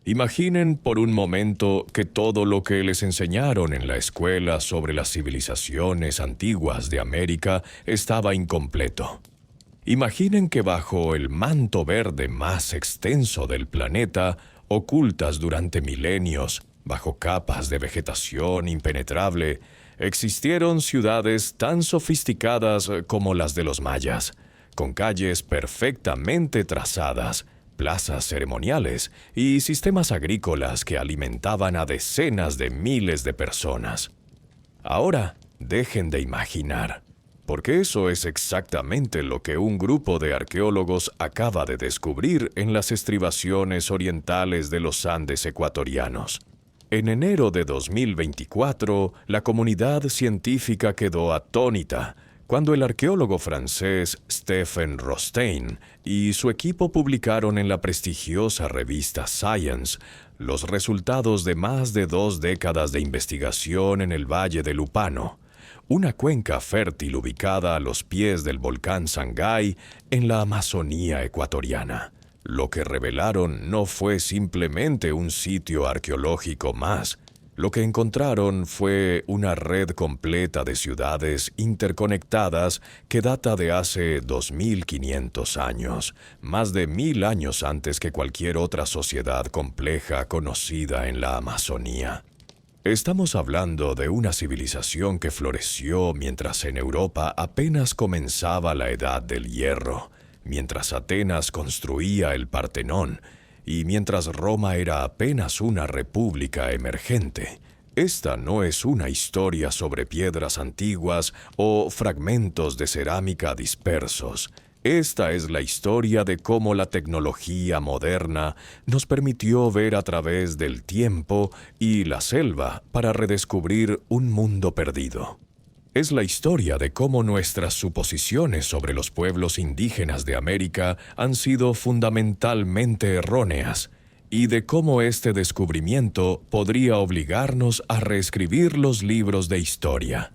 Imaginen por un momento que todo lo que les enseñaron en la escuela sobre las civilizaciones antiguas de América estaba incompleto. Imaginen que bajo el manto verde más extenso del planeta, ocultas durante milenios, bajo capas de vegetación impenetrable, existieron ciudades tan sofisticadas como las de los mayas, con calles perfectamente trazadas, plazas ceremoniales y sistemas agrícolas que alimentaban a decenas de miles de personas. Ahora, dejen de imaginar, porque eso es exactamente lo que un grupo de arqueólogos acaba de descubrir en las estribaciones orientales de los Andes ecuatorianos. En enero de 2024, la comunidad científica quedó atónita cuando el arqueólogo francés Stephen Rostaing y su equipo publicaron en la prestigiosa revista Science los resultados de más de 2 décadas de investigación en el Valle de Lupano, una cuenca fértil ubicada a los pies del volcán Sangay en la Amazonía ecuatoriana. Lo que revelaron no fue simplemente un sitio arqueológico más. Lo que encontraron fue una red completa de ciudades interconectadas que data de hace 2500 años, más de 1000 años antes que cualquier otra sociedad compleja conocida en la Amazonía. Estamos hablando de una civilización que floreció mientras en Europa apenas comenzaba la Edad del Hierro, mientras Atenas construía el Partenón, y mientras Roma era apenas una república emergente. Esta no es una historia sobre piedras antiguas o fragmentos de cerámica dispersos. Esta es la historia de cómo la tecnología moderna nos permitió ver a través del tiempo y la selva para redescubrir un mundo perdido. Es la historia de cómo nuestras suposiciones sobre los pueblos indígenas de América han sido fundamentalmente erróneas y de cómo este descubrimiento podría obligarnos a reescribir los libros de historia.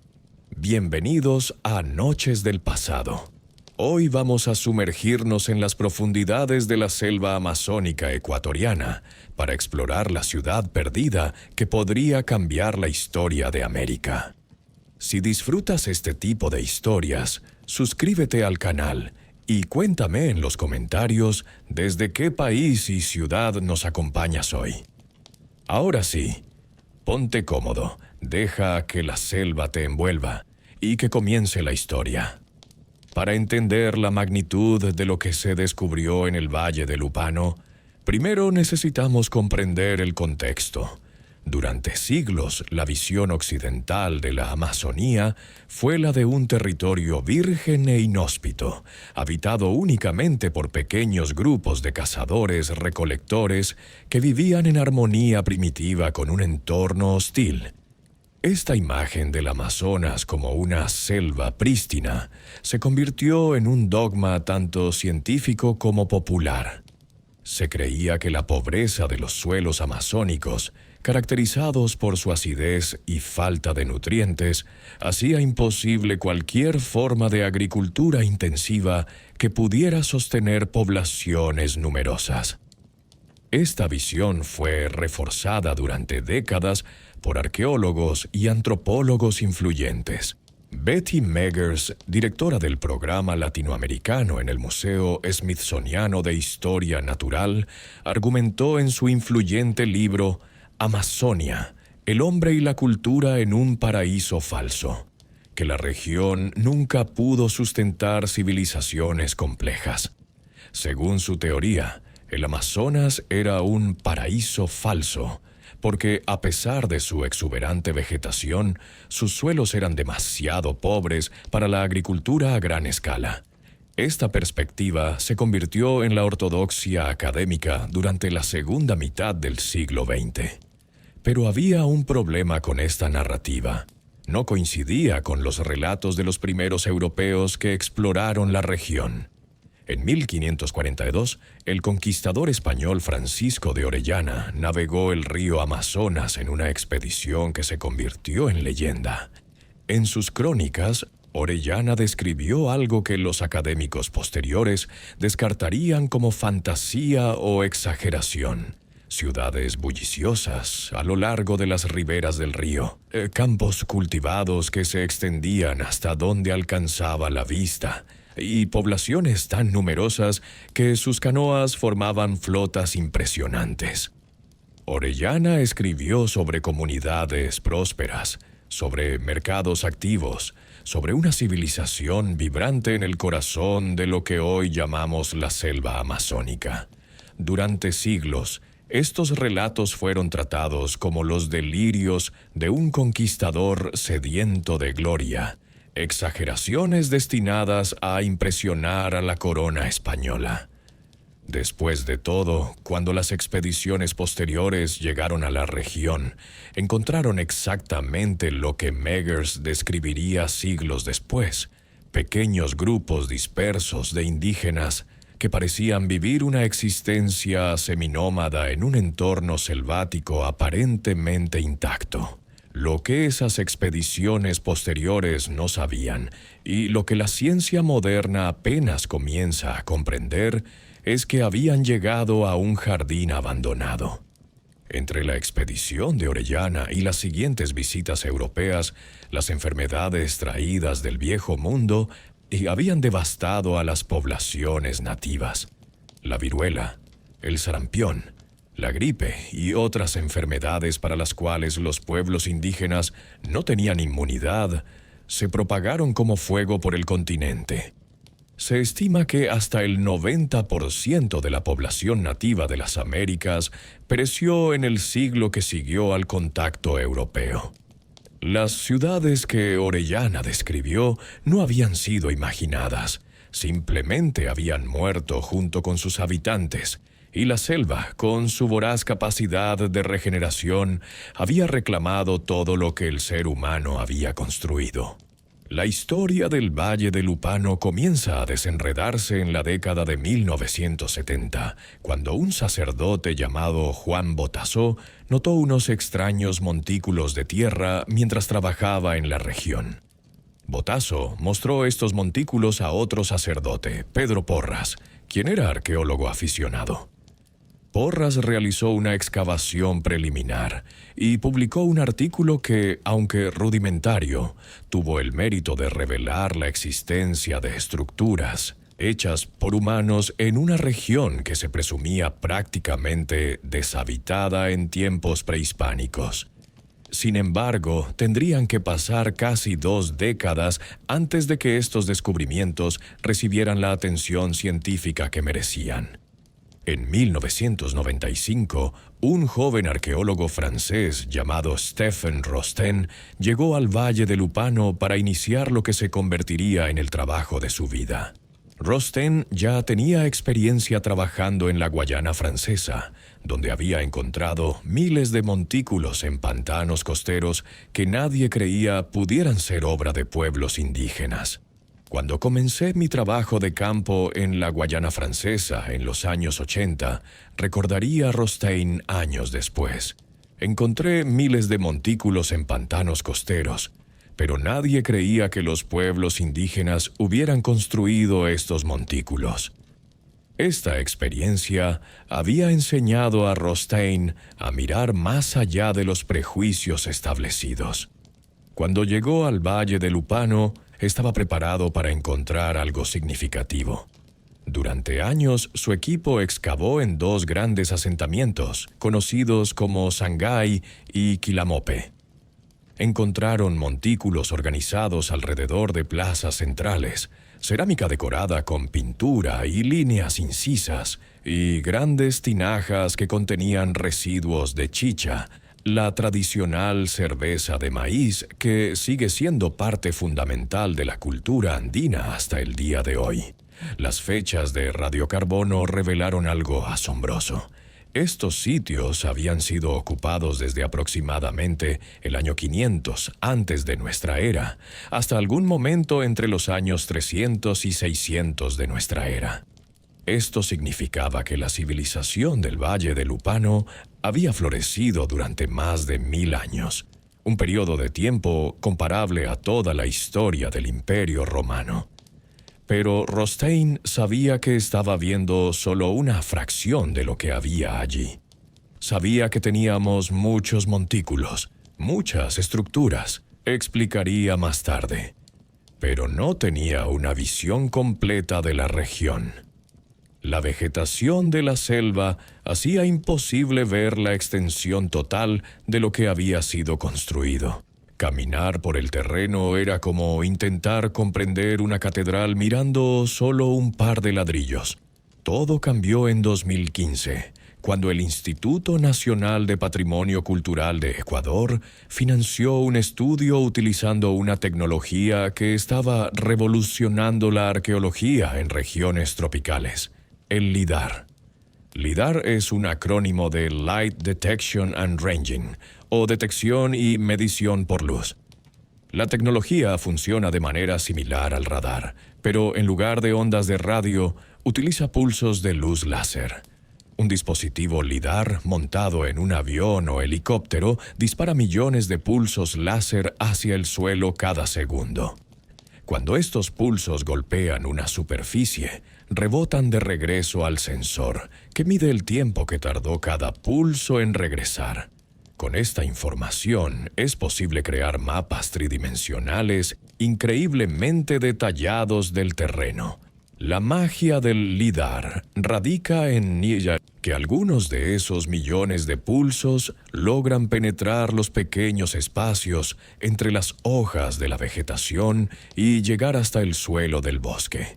Bienvenidos a Noches del Pasado. Hoy vamos a sumergirnos en las profundidades de la selva amazónica ecuatoriana para explorar la ciudad perdida que podría cambiar la historia de América. Si disfrutas este tipo de historias, suscríbete al canal y cuéntame en los comentarios desde qué país y ciudad nos acompañas hoy. Ahora sí, ponte cómodo, deja que la selva te envuelva y que comience la historia. Para entender la magnitud de lo que se descubrió en el Valle de Lupano, primero necesitamos comprender el contexto. Durante siglos, la visión occidental de la Amazonía fue la de un territorio virgen e inhóspito, habitado únicamente por pequeños grupos de cazadores-recolectores que vivían en armonía primitiva con un entorno hostil. Esta imagen del Amazonas como una selva prístina se convirtió en un dogma tanto científico como popular. Se creía que la pobreza de los suelos amazónicos, caracterizados por su acidez y falta de nutrientes, hacía imposible cualquier forma de agricultura intensiva que pudiera sostener poblaciones numerosas. Esta visión fue reforzada durante décadas por arqueólogos y antropólogos influyentes. Betty Meggers, directora del programa latinoamericano en el Museo Smithsoniano de Historia Natural, argumentó en su influyente libro Amazonia, el hombre y la cultura en un paraíso falso, que la región nunca pudo sustentar civilizaciones complejas. Según su teoría, el Amazonas era un paraíso falso, porque a pesar de su exuberante vegetación, sus suelos eran demasiado pobres para la agricultura a gran escala. Esta perspectiva se convirtió en la ortodoxia académica durante la segunda mitad del siglo XX. Pero había un problema con esta narrativa. No coincidía con los relatos de los primeros europeos que exploraron la región. En 1542, el conquistador español Francisco de Orellana navegó el río Amazonas en una expedición que se convirtió en leyenda. En sus crónicas, Orellana describió algo que los académicos posteriores descartarían como fantasía o exageración. ciudades bulliciosas a lo largo de las riberas del río, campos cultivados que se extendían hasta donde alcanzaba la vista, y poblaciones tan numerosas que sus canoas formaban flotas impresionantes. Orellana escribió sobre comunidades prósperas, sobre mercados activos, sobre una civilización vibrante en el corazón de lo que hoy llamamos la selva amazónica. Durante siglos, estos relatos fueron tratados como los delirios de un conquistador sediento de gloria, exageraciones destinadas a impresionar a la corona española. Después de todo, cuando las expediciones posteriores llegaron a la región, encontraron exactamente lo que Meggers describiría siglos después: pequeños grupos dispersos de indígenas que parecían vivir una existencia seminómada en un entorno selvático aparentemente intacto. Lo que esas expediciones posteriores no sabían, y lo que la ciencia moderna apenas comienza a comprender, es que habían llegado a un jardín abandonado. Entre la expedición de Orellana y las siguientes visitas europeas, las enfermedades traídas del Viejo Mundo habían devastado a las poblaciones nativas. La viruela, el sarampión, la gripe y otras enfermedades para las cuales los pueblos indígenas no tenían inmunidad, se propagaron como fuego por el continente. Se estima que hasta el 90% de la población nativa de las Américas pereció en el siglo que siguió al contacto europeo. Las ciudades que Orellana describió no habían sido imaginadas, simplemente habían muerto junto con sus habitantes, y la selva, con su voraz capacidad de regeneración, había reclamado todo lo que el ser humano había construido. La historia del Valle de Lupano comienza a desenredarse en la década de 1970, cuando un sacerdote llamado Juan Botasó notó unos extraños montículos de tierra mientras trabajaba en la región. Botasó mostró estos montículos a otro sacerdote, Pedro Porras, quien era arqueólogo aficionado. Porras realizó una excavación preliminar y publicó un artículo que, aunque rudimentario, tuvo el mérito de revelar la existencia de estructuras hechas por humanos en una región que se presumía prácticamente deshabitada en tiempos prehispánicos. Sin embargo, tendrían que pasar casi 2 décadas antes de que estos descubrimientos recibieran la atención científica que merecían. En 1995, un joven arqueólogo francés llamado Stephen Rosten llegó al Valle de Lupano para iniciar lo que se convertiría en el trabajo de su vida. Rosten ya tenía experiencia trabajando en la Guayana Francesa, donde había encontrado miles de montículos en pantanos costeros que nadie creía pudieran ser obra de pueblos indígenas. Cuando comencé mi trabajo de campo en la Guayana Francesa en los años 80, recordaría Rosten años después. Encontré miles de montículos en pantanos costeros, pero nadie creía que los pueblos indígenas hubieran construido estos montículos. Esta experiencia había enseñado a Rosten a mirar más allá de los prejuicios establecidos. Cuando llegó al Valle de Lupano, estaba preparado para encontrar algo significativo. Durante años, su equipo excavó en 2 grandes asentamientos, conocidos como Sangay y Quilamope. Encontraron montículos organizados alrededor de plazas centrales, cerámica decorada con pintura y líneas incisas, y grandes tinajas que contenían residuos de chicha, la tradicional cerveza de maíz que sigue siendo parte fundamental de la cultura andina hasta el día de hoy. Las fechas de radiocarbono revelaron algo asombroso. Estos sitios habían sido ocupados desde aproximadamente el año 500 antes de nuestra era, hasta algún momento entre los años 300 y 600 de nuestra era. Esto significaba que la civilización del Valle de Lupano había florecido durante más de 1000 años, un periodo de tiempo comparable a toda la historia del Imperio Romano. Pero Rosten sabía que estaba viendo solo una fracción de lo que había allí. Sabía que teníamos muchos montículos, muchas estructuras, explicaría más tarde. Pero no tenía una visión completa de la región. La vegetación de la selva hacía imposible ver la extensión total de lo que había sido construido. Caminar por el terreno era como intentar comprender una catedral mirando solo un par de ladrillos. Todo cambió en 2015, cuando el Instituto Nacional de Patrimonio Cultural de Ecuador financió un estudio utilizando una tecnología que estaba revolucionando la arqueología en regiones tropicales: el LIDAR. LIDAR es un acrónimo de Light Detection and Ranging, o detección y medición por luz. La tecnología funciona de manera similar al radar, pero en lugar de ondas de radio, utiliza pulsos de luz láser. Un dispositivo LIDAR montado en un avión o helicóptero dispara millones de pulsos láser hacia el suelo cada segundo. Cuando estos pulsos golpean una superficie, rebotan de regreso al sensor, que mide el tiempo que tardó cada pulso en regresar. Con esta información es posible crear mapas tridimensionales increíblemente detallados del terreno. La magia del LIDAR radica en que algunos de esos millones de pulsos logran penetrar los pequeños espacios entre las hojas de la vegetación y llegar hasta el suelo del bosque.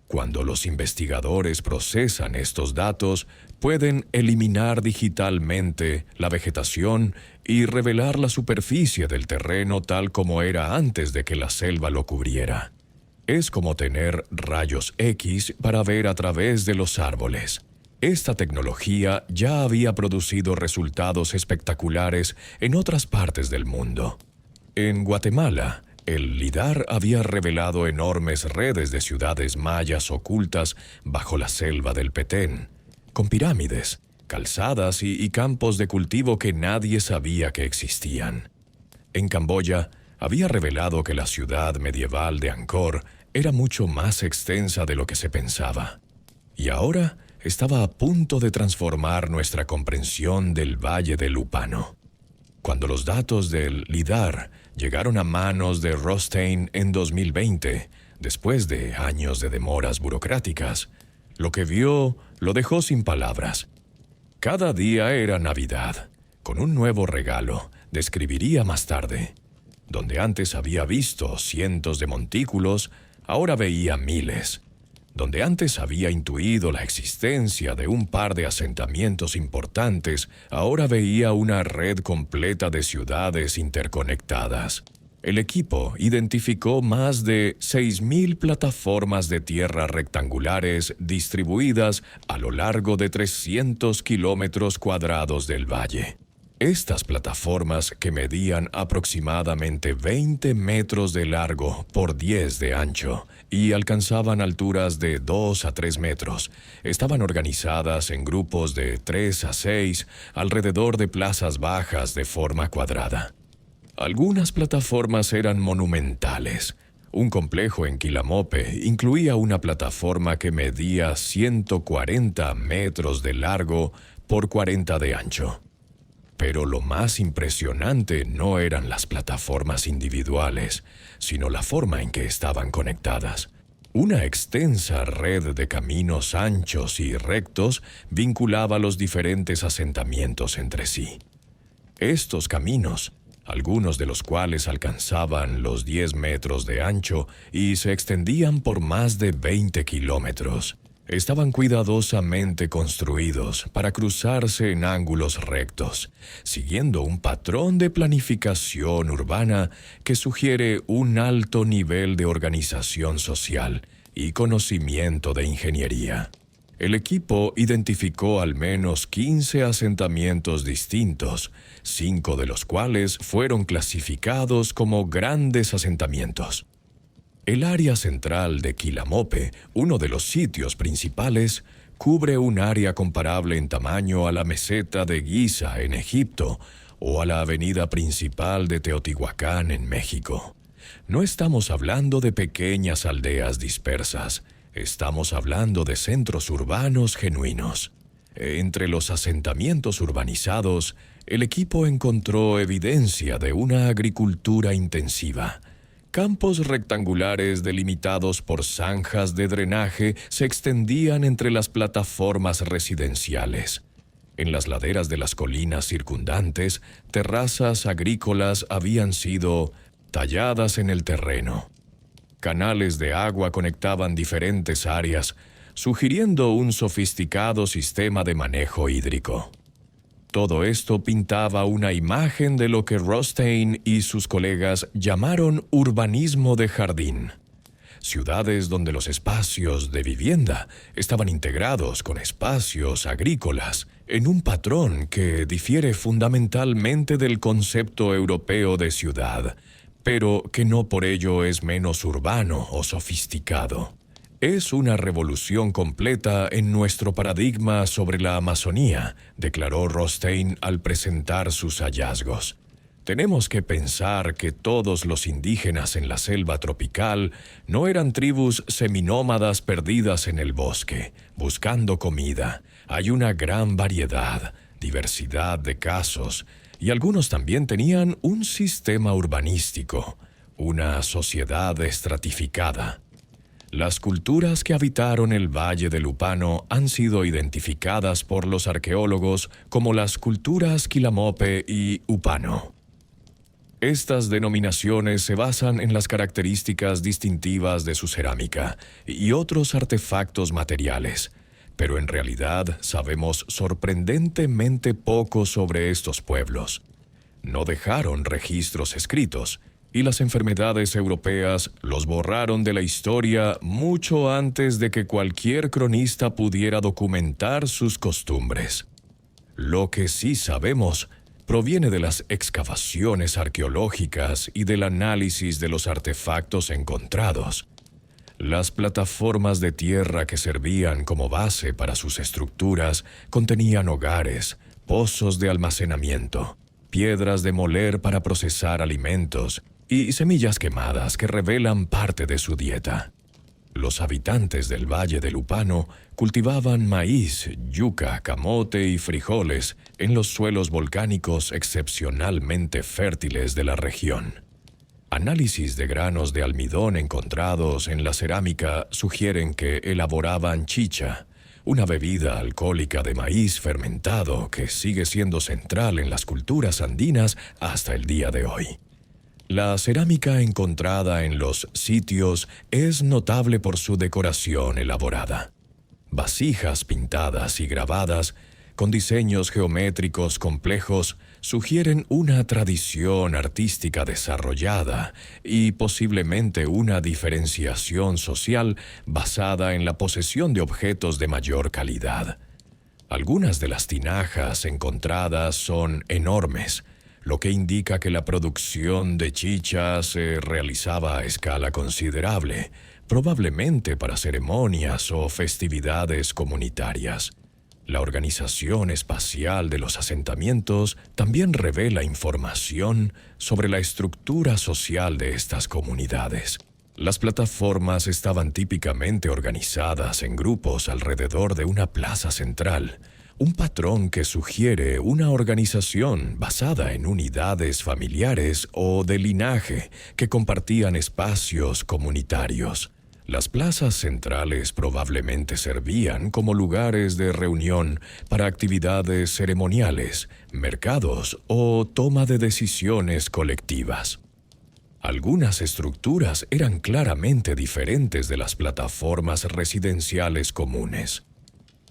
Cuando los investigadores procesan estos datos, pueden eliminar digitalmente la vegetación y revelar la superficie del terreno tal como era antes de que la selva lo cubriera. Es como tener rayos X para ver a través de los árboles. Esta tecnología ya había producido resultados espectaculares en otras partes del mundo. En Guatemala, el LIDAR había revelado enormes redes de ciudades mayas ocultas bajo la selva del Petén, con pirámides, calzadas y campos de cultivo que nadie sabía que existían. En Camboya, había revelado que la ciudad medieval de Angkor era mucho más extensa de lo que se pensaba. Y ahora estaba a punto de transformar nuestra comprensión del Valle del Lupano. Cuando los datos del LIDAR llegaron a manos de Rothstein en 2020, después de años de demoras burocráticas, lo que vio lo dejó sin palabras. Cada día era Navidad, con un nuevo regalo, describiría más tarde. Donde antes había visto cientos de montículos, ahora veía miles. Donde antes había intuido la existencia de un par de asentamientos importantes, ahora veía una red completa de ciudades interconectadas. El equipo identificó más de 6.000 plataformas de tierra rectangulares distribuidas a lo largo de 300 kilómetros cuadrados del valle. Estas plataformas, que medían aproximadamente 20 metros de largo por 10 de ancho y alcanzaban alturas de 2 a 3 metros, estaban organizadas en grupos de 3 a 6 alrededor de plazas bajas de forma cuadrada. Algunas plataformas eran monumentales. Un complejo en Quilamope incluía una plataforma que medía 140 metros de largo por 40 de ancho. Pero lo más impresionante no eran las plataformas individuales, sino la forma en que estaban conectadas. Una extensa red de caminos anchos y rectos vinculaba los diferentes asentamientos entre sí. Estos caminos, algunos de los cuales alcanzaban los 10 metros de ancho y se extendían por más de 20 kilómetros, estaban cuidadosamente construidos para cruzarse en ángulos rectos, siguiendo un patrón de planificación urbana que sugiere un alto nivel de organización social y conocimiento de ingeniería. El equipo identificó al menos 15 asentamientos distintos, 5 de los cuales fueron clasificados como grandes asentamientos. El área central de Quilamope, uno de los sitios principales, cubre un área comparable en tamaño a la meseta de Giza en Egipto o a la avenida principal de Teotihuacán en México. No estamos hablando de pequeñas aldeas dispersas, estamos hablando de centros urbanos genuinos. Entre los asentamientos urbanizados, el equipo encontró evidencia de una agricultura intensiva. Campos rectangulares delimitados por zanjas de drenaje se extendían entre las plataformas residenciales. En las laderas de las colinas circundantes, terrazas agrícolas habían sido talladas en el terreno. Canales de agua conectaban diferentes áreas, sugiriendo un sofisticado sistema de manejo hídrico. Todo esto pintaba una imagen de lo que Rothstein y sus colegas llamaron urbanismo de jardín. Ciudades donde los espacios de vivienda estaban integrados con espacios agrícolas en un patrón que difiere fundamentalmente del concepto europeo de ciudad, pero que no por ello es menos urbano o sofisticado. Es una revolución completa en nuestro paradigma sobre la Amazonía, declaró Rothstein al presentar sus hallazgos. Tenemos que pensar que todos los indígenas en la selva tropical no eran tribus seminómadas perdidas en el bosque, buscando comida. Hay una gran variedad, diversidad de casos, y algunos también tenían un sistema urbanístico, una sociedad estratificada. Las culturas que habitaron el Valle del Upano han sido identificadas por los arqueólogos como las culturas Quilamope y Upano. Estas denominaciones se basan en las características distintivas de su cerámica y otros artefactos materiales, pero en realidad sabemos sorprendentemente poco sobre estos pueblos. No dejaron registros escritos, y las enfermedades europeas los borraron de la historia mucho antes de que cualquier cronista pudiera documentar sus costumbres. Lo que sí sabemos proviene de las excavaciones arqueológicas y del análisis de los artefactos encontrados. Las plataformas de tierra que servían como base para sus estructuras contenían hogares, pozos de almacenamiento, piedras de moler para procesar alimentos y semillas quemadas que revelan parte de su dieta. Los habitantes del Valle del Upano cultivaban maíz, yuca, camote y frijoles en los suelos volcánicos excepcionalmente fértiles de la región. Análisis de granos de almidón encontrados en la cerámica sugieren que elaboraban chicha, una bebida alcohólica de maíz fermentado que sigue siendo central en las culturas andinas hasta el día de hoy. La cerámica encontrada en los sitios es notable por su decoración elaborada. Vasijas pintadas y grabadas, con diseños geométricos complejos, sugieren una tradición artística desarrollada y posiblemente una diferenciación social basada en la posesión de objetos de mayor calidad. Algunas de las tinajas encontradas son enormes, lo que indica que la producción de chicha se realizaba a escala considerable, probablemente para ceremonias o festividades comunitarias. La organización espacial de los asentamientos también revela información sobre la estructura social de estas comunidades. Las plataformas estaban típicamente organizadas en grupos alrededor de una plaza central, un patrón que sugiere una organización basada en unidades familiares o de linaje que compartían espacios comunitarios. Las plazas centrales probablemente servían como lugares de reunión para actividades ceremoniales, mercados o toma de decisiones colectivas. Algunas estructuras eran claramente diferentes de las plataformas residenciales comunes.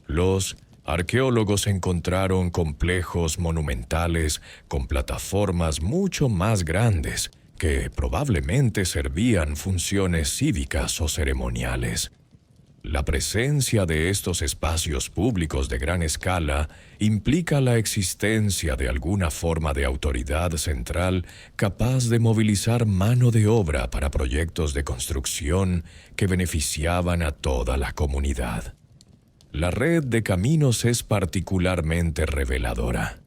Los arqueólogos encontraron complejos monumentales con plataformas mucho más grandes que probablemente servían funciones cívicas o ceremoniales. La presencia de estos espacios públicos de gran escala implica la existencia de alguna forma de autoridad central capaz de movilizar mano de obra para proyectos de construcción que beneficiaban a toda la comunidad. La red de caminos es particularmente reveladora.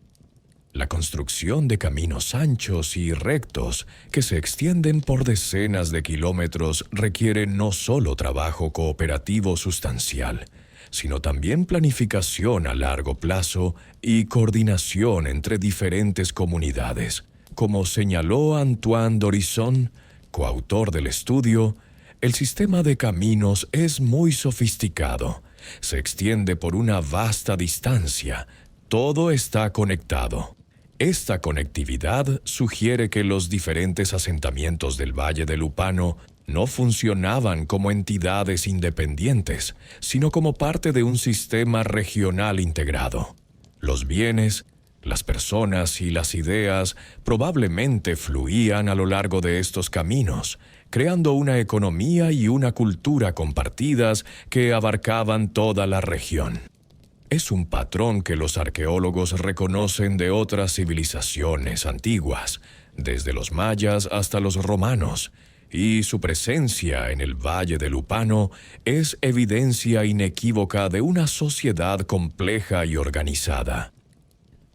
La construcción de caminos anchos y rectos que se extienden por decenas de kilómetros requiere no solo trabajo cooperativo sustancial, sino también planificación a largo plazo y coordinación entre diferentes comunidades. Como señaló Antoine d'Horizon, coautor del estudio, el sistema de caminos es muy sofisticado. Se extiende por una vasta distancia. Todo está conectado. Esta conectividad sugiere que los diferentes asentamientos del Valle de Lupano no funcionaban como entidades independientes, sino como parte de un sistema regional integrado. Los bienes, las personas y las ideas probablemente fluían a lo largo de estos caminos, creando una economía y una cultura compartidas que abarcaban toda la región. Es un patrón que los arqueólogos reconocen de otras civilizaciones antiguas, desde los mayas hasta los romanos, y su presencia en el Valle de Lupano es evidencia inequívoca de una sociedad compleja y organizada.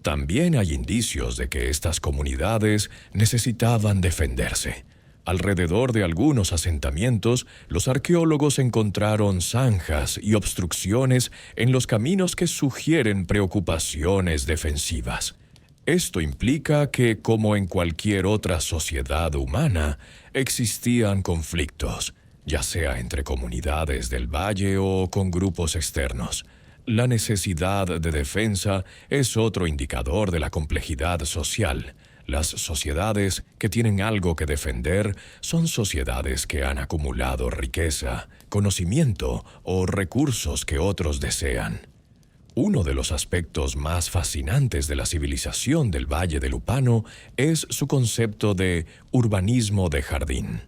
También hay indicios de que estas comunidades necesitaban defenderse. Alrededor de algunos asentamientos, los arqueólogos encontraron zanjas y obstrucciones en los caminos que sugieren preocupaciones defensivas. Esto implica que, como en cualquier otra sociedad humana, existían conflictos, ya sea entre comunidades del valle o con grupos externos. La necesidad de defensa es otro indicador de la complejidad social. Las sociedades que tienen algo que defender son sociedades que han acumulado riqueza, conocimiento o recursos que otros desean. Uno de los aspectos más fascinantes de la civilización del Valle de Lupano es su concepto de urbanismo de jardín.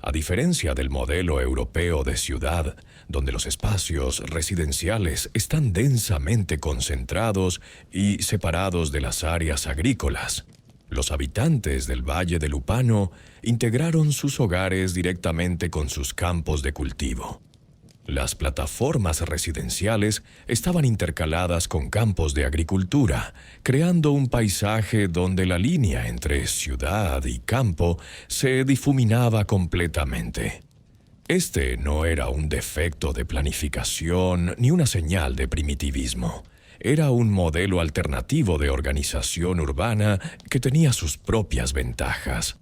A diferencia del modelo europeo de ciudad, donde los espacios residenciales están densamente concentrados y separados de las áreas agrícolas, los habitantes del Valle de Lupano integraron sus hogares directamente con sus campos de cultivo. Las plataformas residenciales estaban intercaladas con campos de agricultura, creando un paisaje donde la línea entre ciudad y campo se difuminaba completamente. Este no era un defecto de planificación ni una señal de primitivismo. Era un modelo alternativo de organización urbana que tenía sus propias ventajas.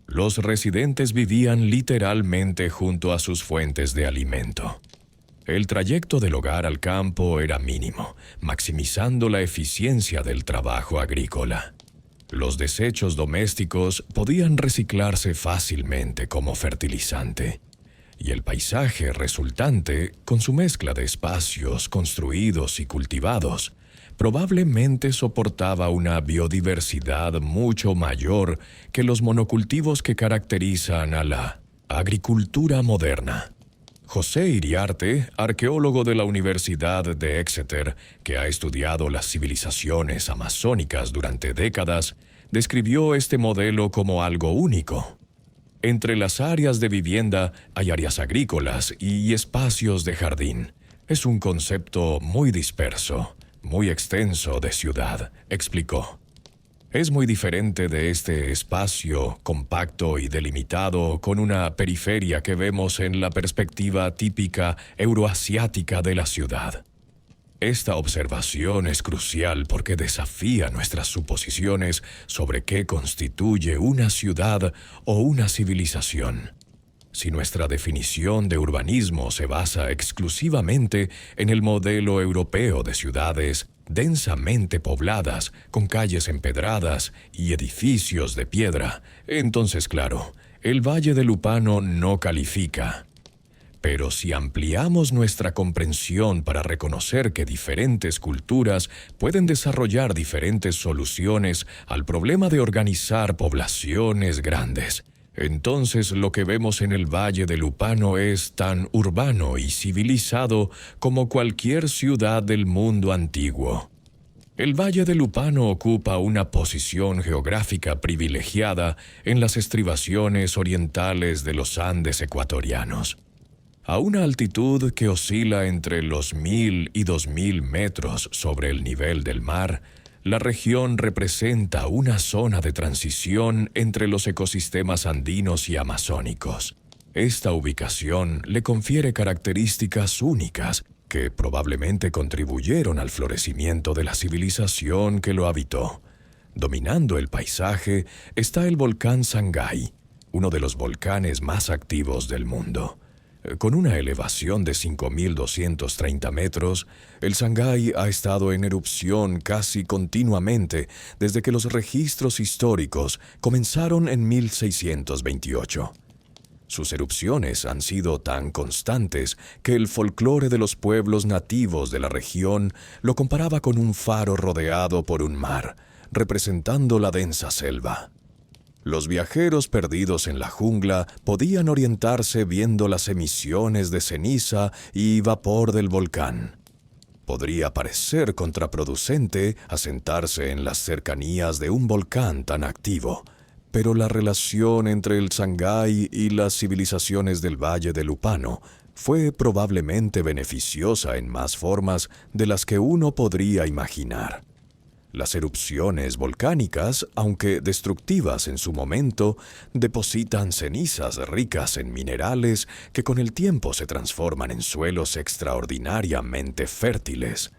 Los residentes vivían literalmente junto a sus fuentes de alimento. El trayecto del hogar al campo era mínimo, maximizando la eficiencia del trabajo agrícola. Los desechos domésticos podían reciclarse fácilmente como fertilizante, y el paisaje resultante, con su mezcla de espacios construidos y cultivados, probablemente soportaba una biodiversidad mucho mayor que los monocultivos que caracterizan a la agricultura moderna. José Iriarte, arqueólogo de la Universidad de Exeter, que ha estudiado las civilizaciones amazónicas durante décadas, describió este modelo como algo único. Entre las áreas de vivienda hay áreas agrícolas y espacios de jardín. Es un concepto muy disperso, muy extenso de ciudad, explicó. Es muy diferente de este espacio compacto y delimitado con una periferia que vemos en la perspectiva típica euroasiática de la ciudad. Esta observación es crucial porque desafía nuestras suposiciones sobre qué constituye una ciudad o una civilización. Si nuestra definición de urbanismo se basa exclusivamente en el modelo europeo de ciudades densamente pobladas, con calles empedradas y edificios de piedra, entonces, claro, el Valle de Lupano no califica. Pero si ampliamos nuestra comprensión para reconocer que diferentes culturas pueden desarrollar diferentes soluciones al problema de organizar poblaciones grandes, entonces lo que vemos en el Valle de Lupano es tan urbano y civilizado como cualquier ciudad del mundo antiguo. El Valle de Lupano ocupa una posición geográfica privilegiada en las estribaciones orientales de los Andes ecuatorianos. A una altitud que oscila entre los 1.000 y 2.000 metros sobre el nivel del mar, la región representa una zona de transición entre los ecosistemas andinos y amazónicos. Esta ubicación le confiere características únicas que probablemente contribuyeron al florecimiento de la civilización que lo habitó. Dominando el paisaje está el volcán Sangay, uno de los volcanes más activos del mundo. Con una elevación de 5.230 metros, el Sangay ha estado en erupción casi continuamente desde que los registros históricos comenzaron en 1628. Sus erupciones han sido tan constantes que el folclore de los pueblos nativos de la región lo comparaba con un faro rodeado por un mar, representando la densa selva. Los viajeros perdidos en la jungla podían orientarse viendo las emisiones de ceniza y vapor del volcán. Podría parecer contraproducente asentarse en las cercanías de un volcán tan activo, pero la relación entre el Sangay y las civilizaciones del Valle del Upano fue probablemente beneficiosa en más formas de las que uno podría imaginar. Las erupciones volcánicas, aunque destructivas en su momento, depositan cenizas ricas en minerales que con el tiempo se transforman en suelos extraordinariamente fértiles.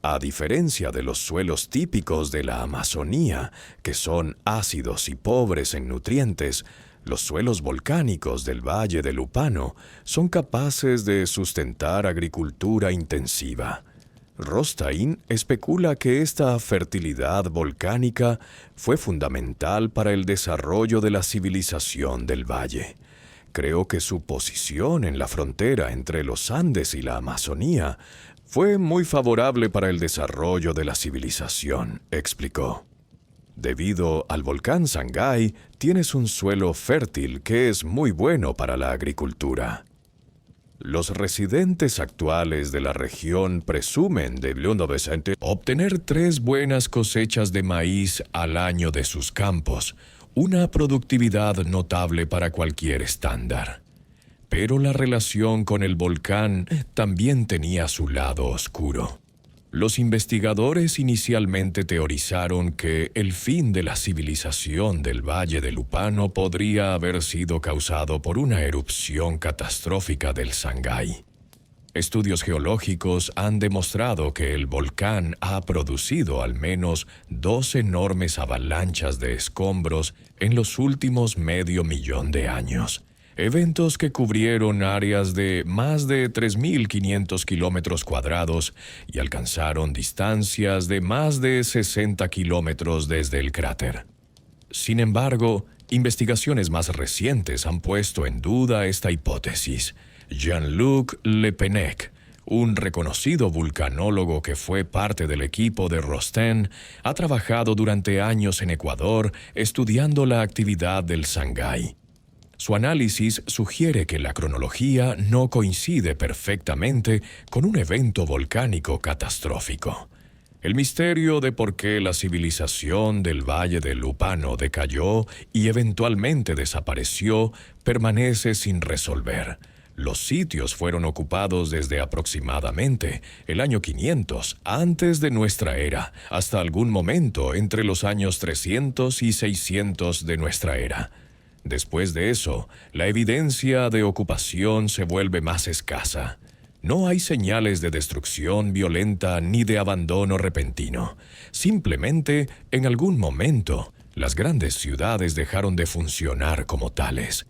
A diferencia de los suelos típicos de la Amazonía, que son ácidos y pobres en nutrientes, los suelos volcánicos del Valle del Upano son capaces de sustentar agricultura intensiva. Rostein especula que esta fertilidad volcánica fue fundamental para el desarrollo de la civilización del valle. Creo que su posición en la frontera entre los Andes y la Amazonía fue muy favorable para el desarrollo de la civilización, explicó. Debido al volcán Sangay, tienes un suelo fértil que es muy bueno para la agricultura. Los residentes actuales de la región presumen de 1900 obtener 3 buenas cosechas de maíz al año de sus campos, una productividad notable para cualquier estándar. Pero la relación con el volcán también tenía su lado oscuro. Los investigadores inicialmente teorizaron que el fin de la civilización del Valle del Upano podría haber sido causado por una erupción catastrófica del Sangay. Estudios geológicos han demostrado que el volcán ha producido al menos 2 enormes avalanchas de escombros en los últimos medio millón de años. Eventos que cubrieron áreas de más de 3.500 kilómetros cuadrados y alcanzaron distancias de más de 60 kilómetros desde el cráter. Sin embargo, investigaciones más recientes han puesto en duda esta hipótesis. Jean-Luc Le Pennec, un reconocido vulcanólogo que fue parte del equipo de Rostein, ha trabajado durante años en Ecuador estudiando la actividad del Sangay. Su análisis sugiere que la cronología no coincide perfectamente con un evento volcánico catastrófico. El misterio de por qué la civilización del Valle del Upano decayó y eventualmente desapareció permanece sin resolver. Los sitios fueron ocupados desde aproximadamente el año 500 antes de nuestra era, hasta algún momento entre los años 300 y 600 de nuestra era. Después de eso, la evidencia de ocupación se vuelve más escasa. No hay señales de destrucción violenta ni de abandono repentino. Simplemente, en algún momento, las grandes ciudades dejaron de funcionar como tales.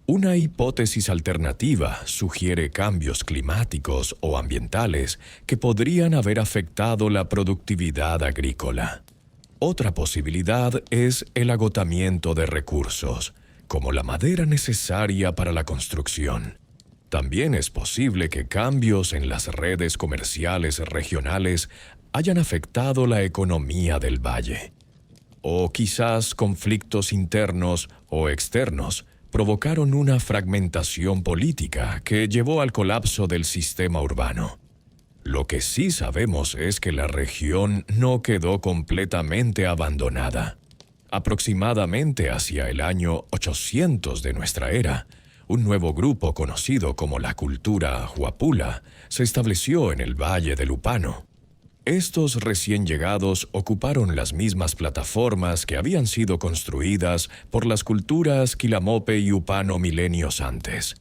Una hipótesis alternativa sugiere cambios climáticos o ambientales que podrían haber afectado la productividad agrícola. Otra posibilidad es el agotamiento de recursos, como la madera necesaria para la construcción. También es posible que cambios en las redes comerciales regionales hayan afectado la economía del valle. O quizás conflictos internos o externos provocaron una fragmentación política que llevó al colapso del sistema urbano. Lo que sí sabemos es que la región no quedó completamente abandonada. Aproximadamente hacia el año 800 de nuestra era, un nuevo grupo conocido como la cultura Huapula se estableció en el Valle del Upano. Estos recién llegados ocuparon las mismas plataformas que habían sido construidas por las culturas Quilamope y Upano milenios antes.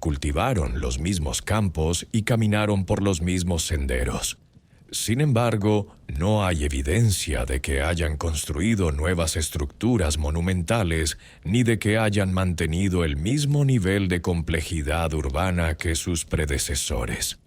cultivaron los mismos campos y caminaron por los mismos senderos. Sin embargo, no hay evidencia de que hayan construido nuevas estructuras monumentales ni de que hayan mantenido el mismo nivel de complejidad urbana que sus predecesores.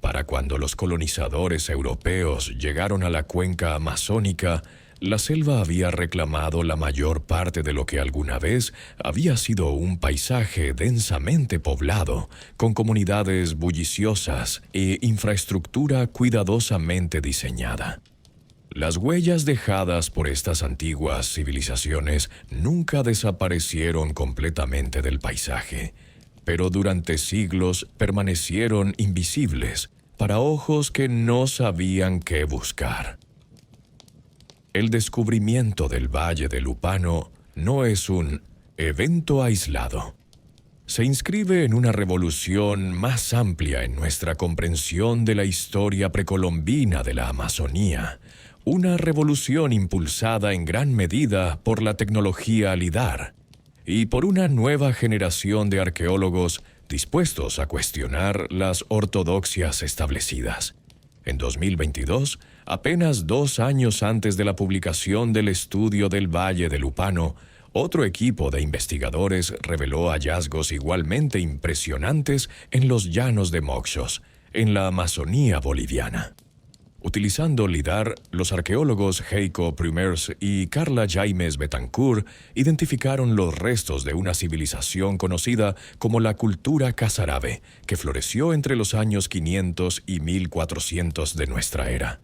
Para cuando los colonizadores europeos llegaron a la cuenca amazónica, la selva había reclamado la mayor parte de lo que alguna vez había sido un paisaje densamente poblado, con comunidades bulliciosas e infraestructura cuidadosamente diseñada. Las huellas dejadas por estas antiguas civilizaciones nunca desaparecieron completamente del paisaje, pero durante siglos permanecieron invisibles para ojos que no sabían qué buscar. El descubrimiento del Valle de Lupano no es un evento aislado. Se inscribe en una revolución más amplia en nuestra comprensión de la historia precolombina de la Amazonía, una revolución impulsada en gran medida por la tecnología LIDAR y por una nueva generación de arqueólogos dispuestos a cuestionar las ortodoxias establecidas. En 2022, apenas 2 años antes de la publicación del estudio del Valle de Lupano, otro equipo de investigadores reveló hallazgos igualmente impresionantes en los llanos de Moxos, en la Amazonía boliviana. Utilizando LIDAR, los arqueólogos Heiko Prümers y Carla Jaimes Betancourt identificaron los restos de una civilización conocida como la cultura Casarabe, que floreció entre los años 500 y 1400 de nuestra era.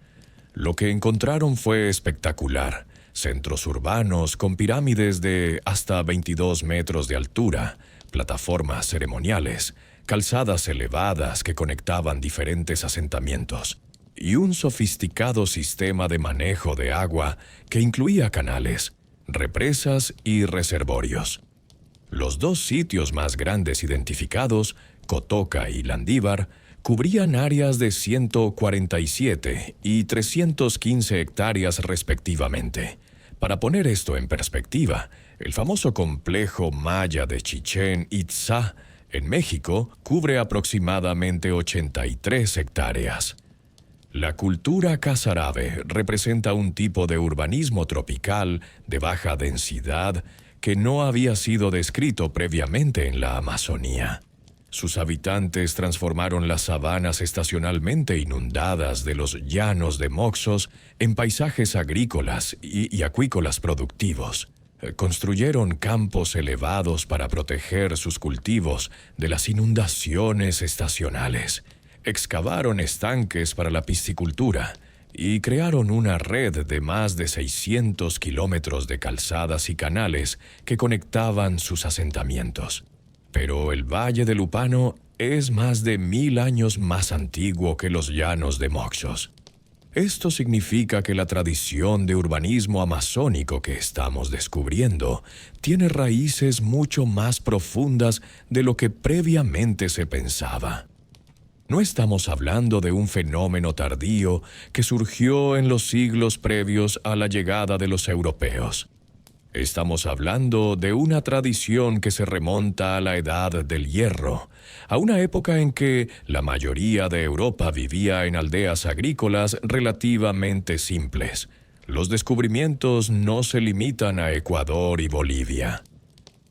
Lo que encontraron fue espectacular: centros urbanos con pirámides de hasta 22 metros de altura, plataformas ceremoniales, calzadas elevadas que conectaban diferentes asentamientos, y un sofisticado sistema de manejo de agua que incluía canales, represas y reservorios. Los 2 sitios más grandes identificados, Cotoca y Landívar, cubrían áreas de 147 y 315 hectáreas respectivamente. Para poner esto en perspectiva, el famoso complejo maya de Chichén Itzá, en México, cubre aproximadamente 83 hectáreas. La cultura Casarabe representa un tipo de urbanismo tropical de baja densidad que no había sido descrito previamente en la Amazonía. Sus habitantes transformaron las sabanas estacionalmente inundadas de los llanos de Moxos en paisajes agrícolas y acuícolas productivos. Construyeron campos elevados para proteger sus cultivos de las inundaciones estacionales. Excavaron estanques para la piscicultura y crearon una red de más de 600 kilómetros de calzadas y canales que conectaban sus asentamientos. Pero el Valle de Lupano es más de 1000 años más antiguo que los llanos de Moxos. Esto significa que la tradición de urbanismo amazónico que estamos descubriendo tiene raíces mucho más profundas de lo que previamente se pensaba. No estamos hablando de un fenómeno tardío que surgió en los siglos previos a la llegada de los europeos. Estamos hablando de una tradición que se remonta a la Edad del Hierro, a una época en que la mayoría de Europa vivía en aldeas agrícolas relativamente simples. Los descubrimientos no se limitan a Ecuador y Bolivia.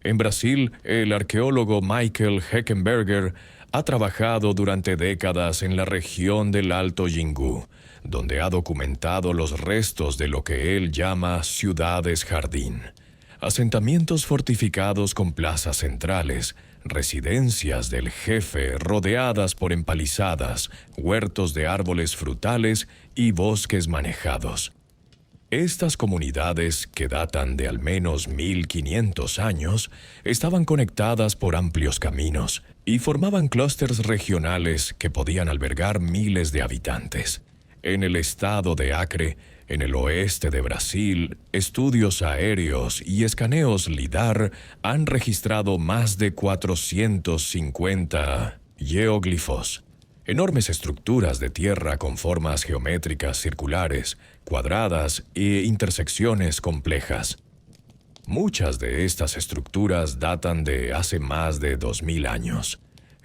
En Brasil, el arqueólogo Michael Heckenberger ha trabajado durante décadas en la región del Alto Yingú, donde ha documentado los restos de lo que él llama ciudades jardín, asentamientos fortificados con plazas centrales, residencias del jefe rodeadas por empalizadas, huertos de árboles frutales y bosques manejados. Estas comunidades, que datan de al menos 1500 años, estaban conectadas por amplios caminos y formaban clústeres regionales que podían albergar miles de habitantes. En el estado de Acre, en el oeste de Brasil, estudios aéreos y escaneos LIDAR han registrado más de 450 geoglifos, enormes estructuras de tierra con formas geométricas circulares, cuadradas e intersecciones complejas. Muchas de estas estructuras datan de hace más de 2000 años.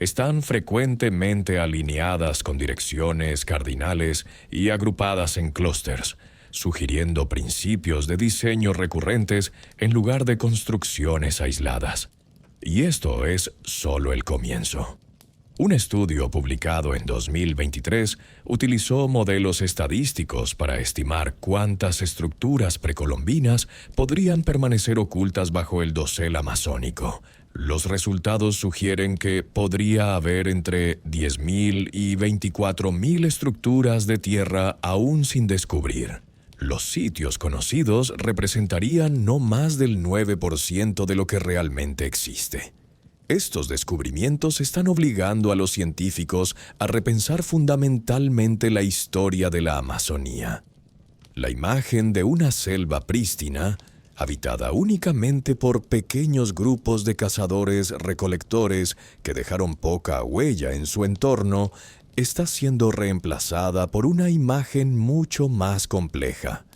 están frecuentemente alineadas con direcciones cardinales y agrupadas en clústeres, sugiriendo principios de diseño recurrentes en lugar de construcciones aisladas. Y esto es solo el comienzo. Un estudio publicado en 2023 utilizó modelos estadísticos para estimar cuántas estructuras precolombinas podrían permanecer ocultas bajo el dosel amazónico. Los resultados sugieren que podría haber entre 10.000 y 24.000 estructuras de tierra aún sin descubrir. Los sitios conocidos representarían no más del 9% de lo que realmente existe. Estos descubrimientos están obligando a los científicos a repensar fundamentalmente la historia de la Amazonía. La imagen de una selva prístina, habitada únicamente por pequeños grupos de cazadores-recolectores que dejaron poca huella en su entorno, está siendo reemplazada por una imagen mucho más compleja.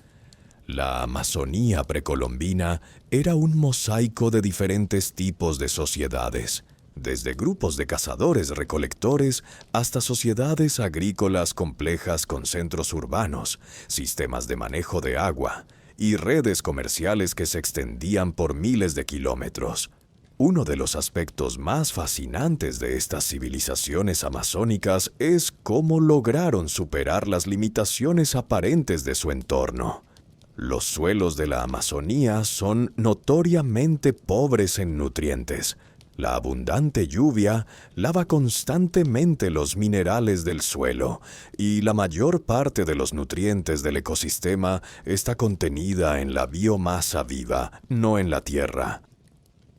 La Amazonía precolombina era un mosaico de diferentes tipos de sociedades, desde grupos de cazadores-recolectores hasta sociedades agrícolas complejas con centros urbanos, sistemas de manejo de agua y redes comerciales que se extendían por miles de kilómetros. Uno de los aspectos más fascinantes de estas civilizaciones amazónicas es cómo lograron superar las limitaciones aparentes de su entorno. Los suelos de la Amazonía son notoriamente pobres en nutrientes. La abundante lluvia lava constantemente los minerales del suelo y la mayor parte de los nutrientes del ecosistema está contenida en la biomasa viva, no en la tierra.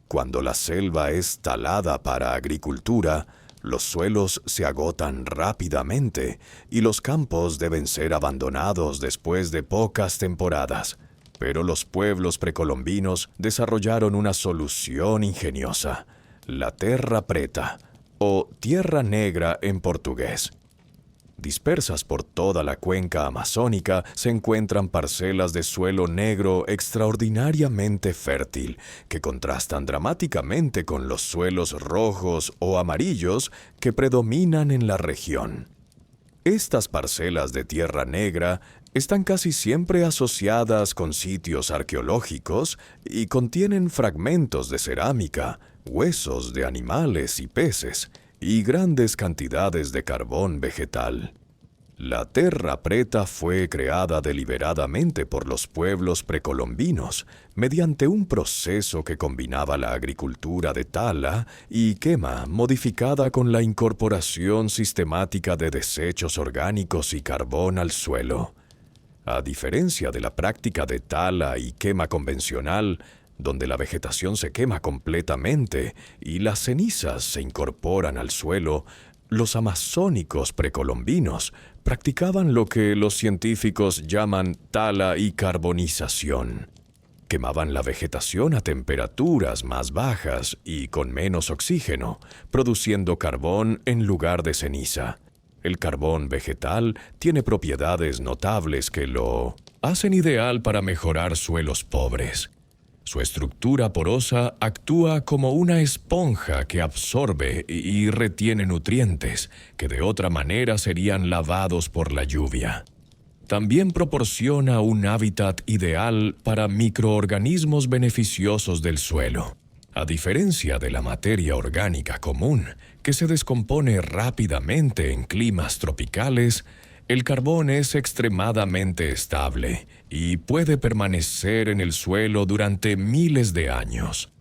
Cuando la selva es talada para agricultura, los suelos se agotan rápidamente y los campos deben ser abandonados después de pocas temporadas. Pero los pueblos precolombinos desarrollaron una solución ingeniosa: la terra preta, o tierra negra en portugués. Dispersas por toda la cuenca amazónica se encuentran parcelas de suelo negro extraordinariamente fértil, que contrastan dramáticamente con los suelos rojos o amarillos que predominan en la región. Estas parcelas de tierra negra están casi siempre asociadas con sitios arqueológicos y contienen fragmentos de cerámica, huesos de animales y peces, y grandes cantidades de carbón vegetal. La terra preta fue creada deliberadamente por los pueblos precolombinos mediante un proceso que combinaba la agricultura de tala y quema modificada con la incorporación sistemática de desechos orgánicos y carbón al suelo. A diferencia de la práctica de tala y quema convencional, donde la vegetación se quema completamente y las cenizas se incorporan al suelo, los amazónicos precolombinos practicaban lo que los científicos llaman tala y carbonización. Quemaban la vegetación a temperaturas más bajas y con menos oxígeno, produciendo carbón en lugar de ceniza. El carbón vegetal tiene propiedades notables que lo hacen ideal para mejorar suelos pobres. Su estructura porosa actúa como una esponja que absorbe y retiene nutrientes que de otra manera serían lavados por la lluvia. También proporciona un hábitat ideal para microorganismos beneficiosos del suelo. A diferencia de la materia orgánica común, que se descompone rápidamente en climas tropicales, el carbón es extremadamente estable y puede permanecer en el suelo durante miles de años.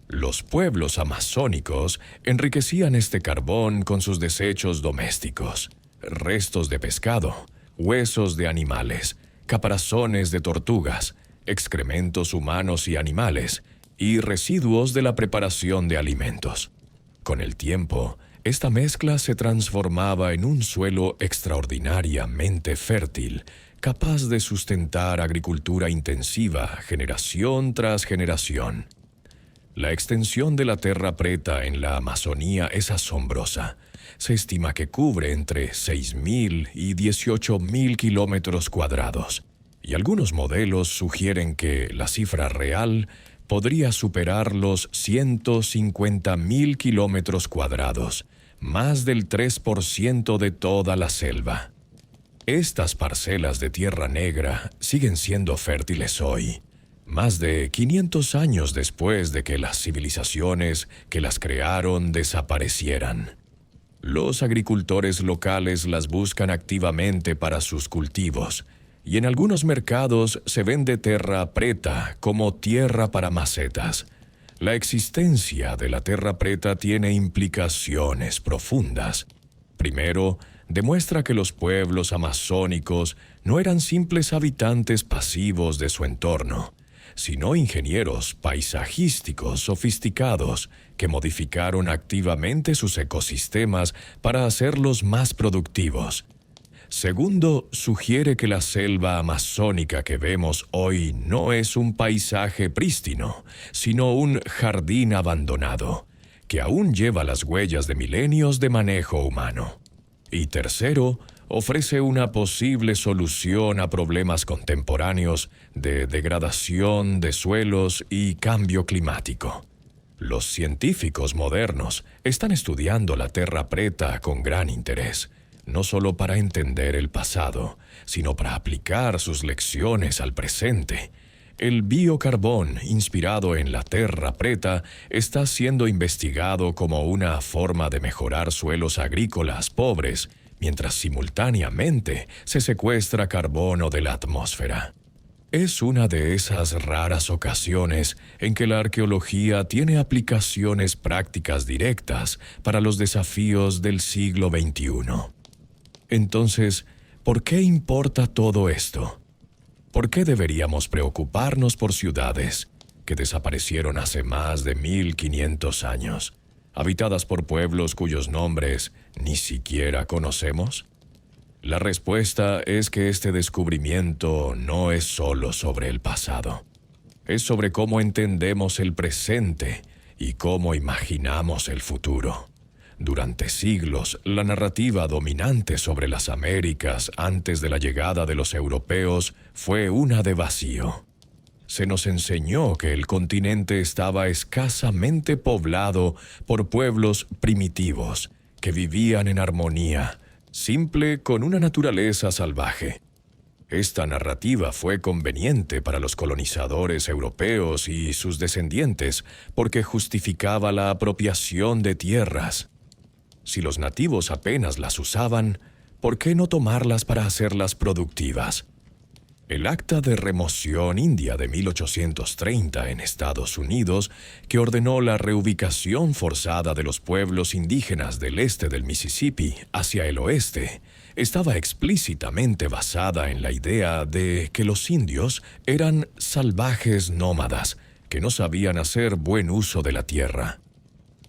Los pueblos amazónicos enriquecían este carbón con sus desechos domésticos, restos de pescado, huesos de animales, caparazones de tortugas, excrementos humanos y animales, y residuos de la preparación de alimentos. Con el tiempo, esta mezcla se transformaba en un suelo extraordinariamente fértil, capaz de sustentar agricultura intensiva generación tras generación. La extensión de la terra preta en la Amazonía es asombrosa. Se estima que cubre entre 6.000 y 18.000 kilómetros cuadrados, y algunos modelos sugieren que la cifra real podría superar los 150.000 kilómetros cuadrados, más del 3% de toda la selva. Estas parcelas de tierra negra siguen siendo fértiles hoy, más de 500 años después de que las civilizaciones que las crearon desaparecieran. Los agricultores locales las buscan activamente para sus cultivos, y en algunos mercados se vende terra preta como tierra para macetas. La existencia de la terra preta tiene implicaciones profundas. Primero, demuestra que los pueblos amazónicos no eran simples habitantes pasivos de su entorno, sino ingenieros paisajísticos sofisticados que modificaron activamente sus ecosistemas para hacerlos más productivos. Segundo, sugiere que la selva amazónica que vemos hoy no es un paisaje prístino, sino un jardín abandonado, que aún lleva las huellas de milenios de manejo humano. Y tercero, ofrece una posible solución a problemas contemporáneos de degradación de suelos y cambio climático. Los científicos modernos están estudiando la terra preta con gran interés, no solo para entender el pasado, sino para aplicar sus lecciones al presente. El biocarbón, inspirado en la terra preta, está siendo investigado como una forma de mejorar suelos agrícolas pobres, mientras simultáneamente se secuestra carbono de la atmósfera. Es una de esas raras ocasiones en que la arqueología tiene aplicaciones prácticas directas para los desafíos del siglo XXI. Entonces, ¿por qué importa todo esto? ¿Por qué deberíamos preocuparnos por ciudades que desaparecieron hace más de 1500 años, habitadas por pueblos cuyos nombres ni siquiera conocemos? La respuesta es que este descubrimiento no es solo sobre el pasado. Es sobre cómo entendemos el presente y cómo imaginamos el futuro. Durante siglos, la narrativa dominante sobre las Américas antes de la llegada de los europeos fue una de vacío. Se nos enseñó que el continente estaba escasamente poblado por pueblos primitivos que vivían en armonía, simple con una naturaleza salvaje. Esta narrativa fue conveniente para los colonizadores europeos y sus descendientes porque justificaba la apropiación de tierras. Si los nativos apenas las usaban, ¿por qué no tomarlas para hacerlas productivas? El Acta de Remoción India de 1830 en Estados Unidos, que ordenó la reubicación forzada de los pueblos indígenas del este del Mississippi hacia el oeste, estaba explícitamente basada en la idea de que los indios eran salvajes nómadas que no sabían hacer buen uso de la tierra.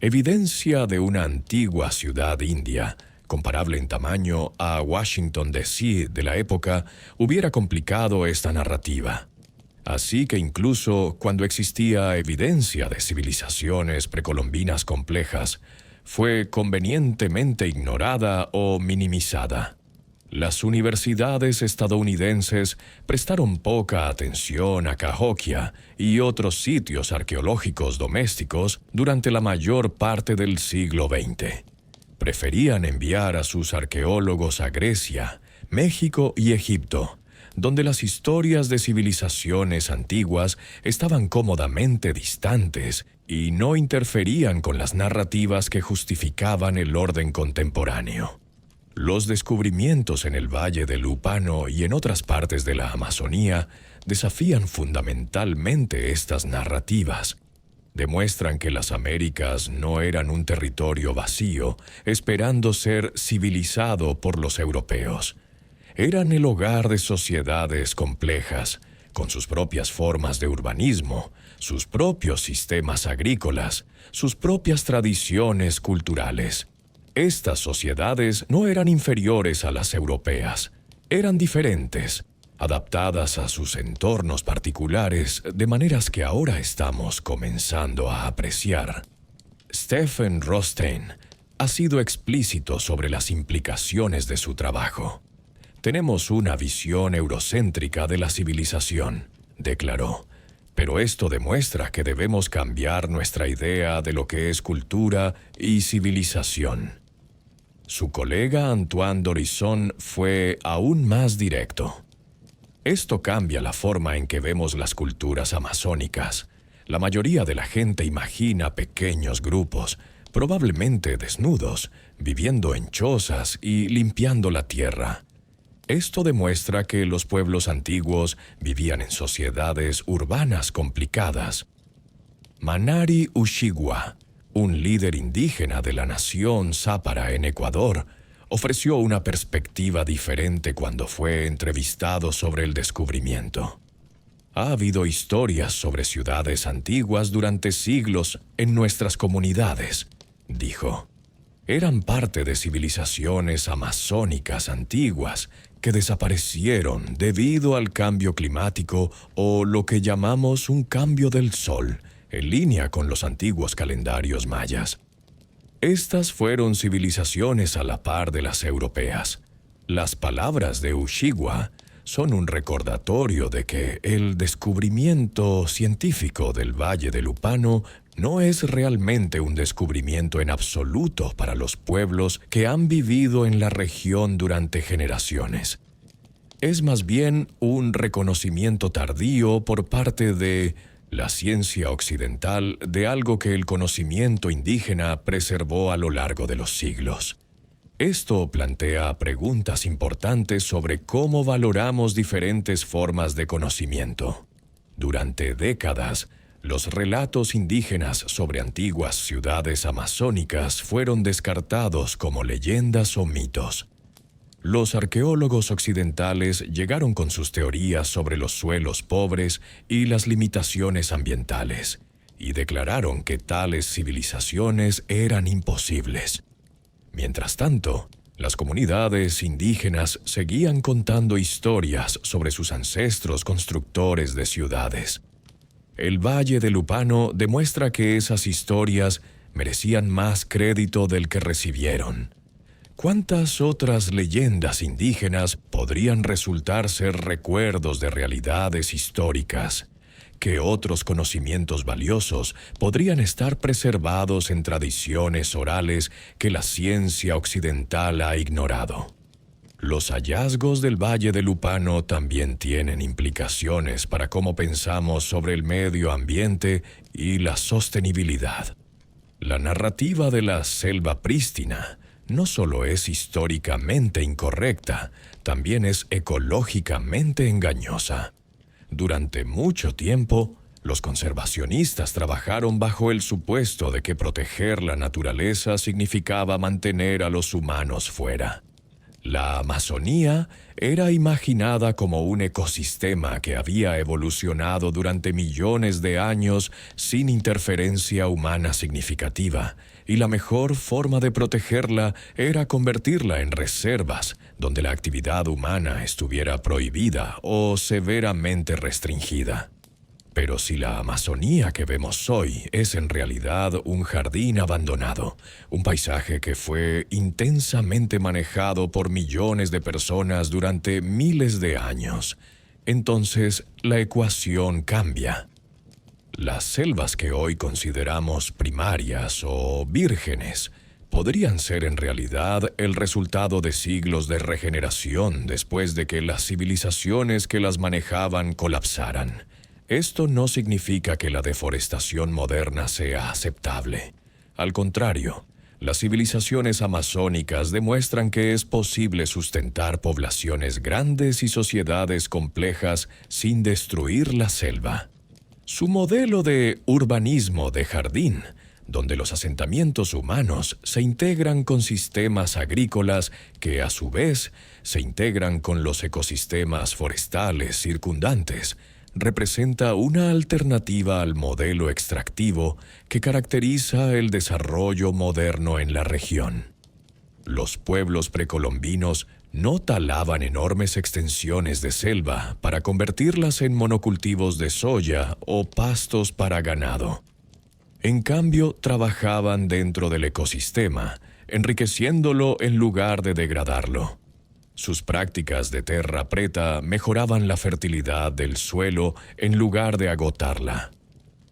Evidencia de una antigua ciudad india, comparable en tamaño a Washington, D.C. de la época, hubiera complicado esta narrativa. Así que incluso cuando existía evidencia de civilizaciones precolombinas complejas, fue convenientemente ignorada o minimizada. Las universidades estadounidenses prestaron poca atención a Cahokia y otros sitios arqueológicos domésticos durante la mayor parte del siglo XX. Preferían enviar a sus arqueólogos a Grecia, México y Egipto, donde las historias de civilizaciones antiguas estaban cómodamente distantes y no interferían con las narrativas que justificaban el orden contemporáneo. Los descubrimientos en el Valle del Lupano y en otras partes de la Amazonía desafían fundamentalmente estas narrativas. Demuestran que las Américas no eran un territorio vacío, esperando ser civilizado por los europeos. Eran el hogar de sociedades complejas, con sus propias formas de urbanismo, sus propios sistemas agrícolas, sus propias tradiciones culturales. Estas sociedades no eran inferiores a las europeas, eran diferentes, adaptadas a sus entornos particulares de maneras que ahora estamos comenzando a apreciar. Stephen Rothstein ha sido explícito sobre las implicaciones de su trabajo. Tenemos una visión eurocéntrica de la civilización, declaró, pero esto demuestra que debemos cambiar nuestra idea de lo que es cultura y civilización. Su colega Antoine d'Horizon fue aún más directo. Esto cambia la forma en que vemos las culturas amazónicas. La mayoría de la gente imagina pequeños grupos, probablemente desnudos, viviendo en chozas y limpiando la tierra. Esto demuestra que los pueblos antiguos vivían en sociedades urbanas complicadas. Manari Ushigua, un líder indígena de la nación Zápara en Ecuador, ofreció una perspectiva diferente cuando fue entrevistado sobre el descubrimiento. Ha habido historias sobre ciudades antiguas durante siglos en nuestras comunidades, dijo. Eran parte de civilizaciones amazónicas antiguas que desaparecieron debido al cambio climático o lo que llamamos un cambio del sol, en línea con los antiguos calendarios mayas. Estas fueron civilizaciones a la par de las europeas. Las palabras de Ushigua son un recordatorio de que el descubrimiento científico del Valle de Lupano no es realmente un descubrimiento en absoluto para los pueblos que han vivido en la región durante generaciones. Es más bien un reconocimiento tardío por parte de la ciencia occidental de algo que el conocimiento indígena preservó a lo largo de los siglos. Esto plantea preguntas importantes sobre cómo valoramos diferentes formas de conocimiento. Durante décadas, los relatos indígenas sobre antiguas ciudades amazónicas fueron descartados como leyendas o mitos. Los arqueólogos occidentales llegaron con sus teorías sobre los suelos pobres y las limitaciones ambientales, y declararon que tales civilizaciones eran imposibles. Mientras tanto, las comunidades indígenas seguían contando historias sobre sus ancestros constructores de ciudades. El Valle de Lupano demuestra que esas historias merecían más crédito del que recibieron. ¿Cuántas otras leyendas indígenas podrían resultar ser recuerdos de realidades históricas? ¿Qué otros conocimientos valiosos podrían estar preservados en tradiciones orales que la ciencia occidental ha ignorado? Los hallazgos del Valle de Lupano también tienen implicaciones para cómo pensamos sobre el medio ambiente y la sostenibilidad. La narrativa de la selva prístina no solo es históricamente incorrecta, también es ecológicamente engañosa. Durante mucho tiempo, los conservacionistas trabajaron bajo el supuesto de que proteger la naturaleza significaba mantener a los humanos fuera. La Amazonía era imaginada como un ecosistema que había evolucionado durante millones de años sin interferencia humana significativa, y la mejor forma de protegerla era convertirla en reservas donde la actividad humana estuviera prohibida o severamente restringida. Pero si la Amazonía que vemos hoy es en realidad un jardín abandonado, un paisaje que fue intensamente manejado por millones de personas durante miles de años, entonces la ecuación cambia. Las selvas que hoy consideramos primarias o vírgenes podrían ser en realidad el resultado de siglos de regeneración después de que las civilizaciones que las manejaban colapsaran. Esto no significa que la deforestación moderna sea aceptable. Al contrario, las civilizaciones amazónicas demuestran que es posible sustentar poblaciones grandes y sociedades complejas sin destruir la selva. Su modelo de urbanismo de jardín, donde los asentamientos humanos se integran con sistemas agrícolas que a su vez se integran con los ecosistemas forestales circundantes, representa una alternativa al modelo extractivo que caracteriza el desarrollo moderno en la región. Los pueblos precolombinos no talaban enormes extensiones de selva para convertirlas en monocultivos de soya o pastos para ganado. En cambio, trabajaban dentro del ecosistema, enriqueciéndolo en lugar de degradarlo. Sus prácticas de terra preta mejoraban la fertilidad del suelo en lugar de agotarla.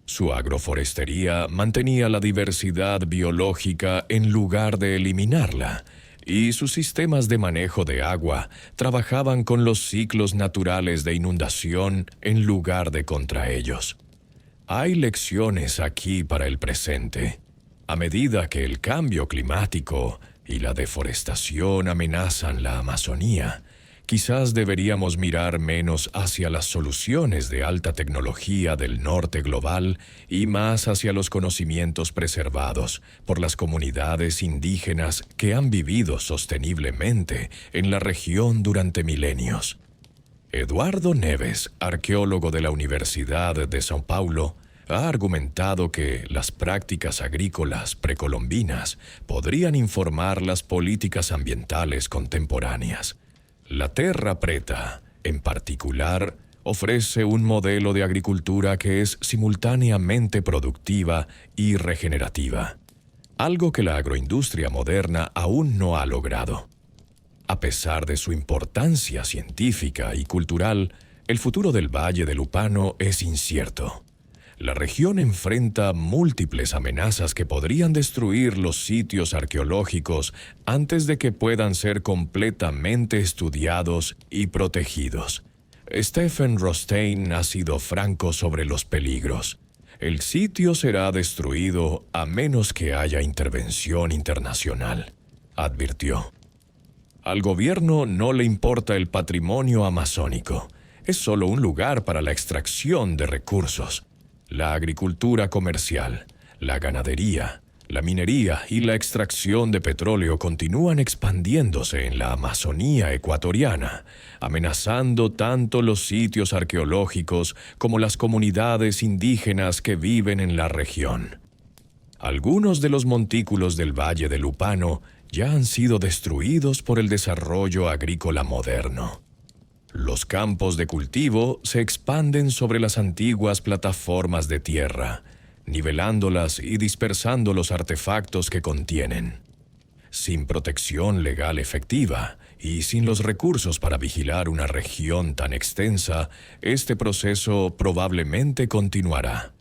Su agroforestería mantenía la diversidad biológica en lugar de eliminarla, y sus sistemas de manejo de agua trabajaban con los ciclos naturales de inundación en lugar de contra ellos. Hay lecciones aquí para el presente. A medida que el cambio climático y la deforestación amenazan la Amazonía, quizás deberíamos mirar menos hacia las soluciones de alta tecnología del norte global y más hacia los conocimientos preservados por las comunidades indígenas que han vivido sosteniblemente en la región durante milenios. Eduardo Neves, arqueólogo de la Universidad de São Paulo, ha argumentado que las prácticas agrícolas precolombinas podrían informar las políticas ambientales contemporáneas. La Terra Preta, en particular, ofrece un modelo de agricultura que es simultáneamente productiva y regenerativa, algo que la agroindustria moderna aún no ha logrado. A pesar de su importancia científica y cultural, el futuro del Valle del Upano es incierto. La región enfrenta múltiples amenazas que podrían destruir los sitios arqueológicos antes de que puedan ser completamente estudiados y protegidos. Stephen Rothstein ha sido franco sobre los peligros. El sitio será destruido a menos que haya intervención internacional, advirtió. Al gobierno no le importa el patrimonio amazónico. Es solo un lugar para la extracción de recursos. La agricultura comercial, la ganadería, la minería y la extracción de petróleo continúan expandiéndose en la Amazonía ecuatoriana, amenazando tanto los sitios arqueológicos como las comunidades indígenas que viven en la región. Algunos de los montículos del Valle del Upano ya han sido destruidos por el desarrollo agrícola moderno. Los campos de cultivo se expanden sobre las antiguas plataformas de tierra, nivelándolas y dispersando los artefactos que contienen. Sin protección legal efectiva y sin los recursos para vigilar una región tan extensa, este proceso probablemente continuará.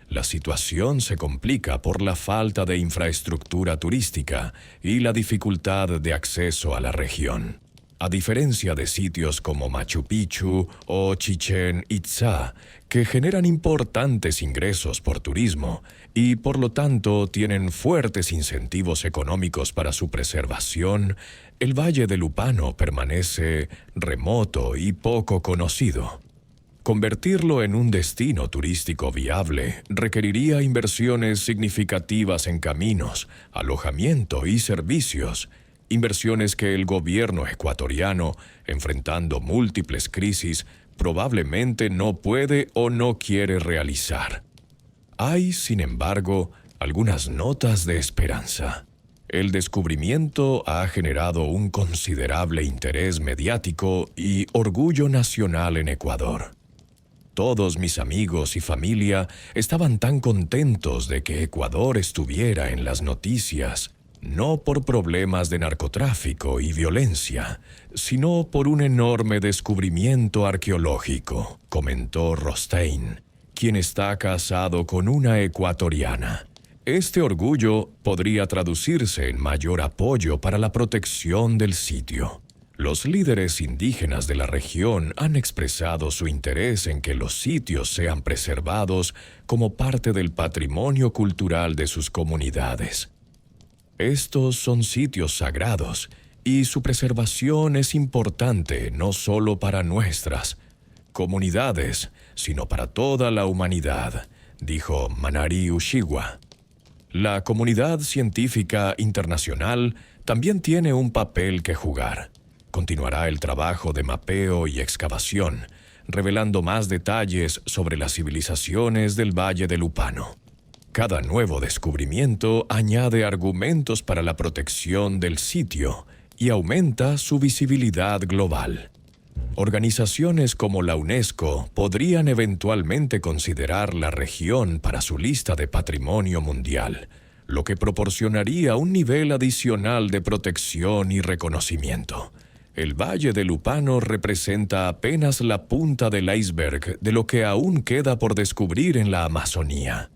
La situación se complica por la falta de infraestructura turística y la dificultad de acceso a la región. A diferencia de sitios como Machu Picchu o Chichén Itzá, que generan importantes ingresos por turismo y por lo tanto tienen fuertes incentivos económicos para su preservación, el Valle del Upano permanece remoto y poco conocido. Convertirlo en un destino turístico viable requeriría inversiones significativas en caminos, alojamiento y servicios, inversiones que el gobierno ecuatoriano, enfrentando múltiples crisis, probablemente no puede o no quiere realizar. Hay, sin embargo, algunas notas de esperanza. El descubrimiento ha generado un considerable interés mediático y orgullo nacional en Ecuador. Todos mis amigos y familia estaban tan contentos de que Ecuador estuviera en las noticias, no por problemas de narcotráfico y violencia, sino por un enorme descubrimiento arqueológico, comentó Rothstein, quien está casado con una ecuatoriana. Este orgullo podría traducirse en mayor apoyo para la protección del sitio. Los líderes indígenas de la región han expresado su interés en que los sitios sean preservados como parte del patrimonio cultural de sus comunidades. Estos son sitios sagrados y su preservación es importante no solo para nuestras comunidades, sino para toda la humanidad, dijo Manari Ushigwa. La comunidad científica internacional también tiene un papel que jugar. Continuará el trabajo de mapeo y excavación, revelando más detalles sobre las civilizaciones del Valle del Upano. Cada nuevo descubrimiento añade argumentos para la protección del sitio y aumenta su visibilidad global. Organizaciones como la UNESCO podrían eventualmente considerar la región para su lista de patrimonio mundial, lo que proporcionaría un nivel adicional de protección y reconocimiento. El Valle del Upano representa apenas la punta del iceberg de lo que aún queda por descubrir en la Amazonía.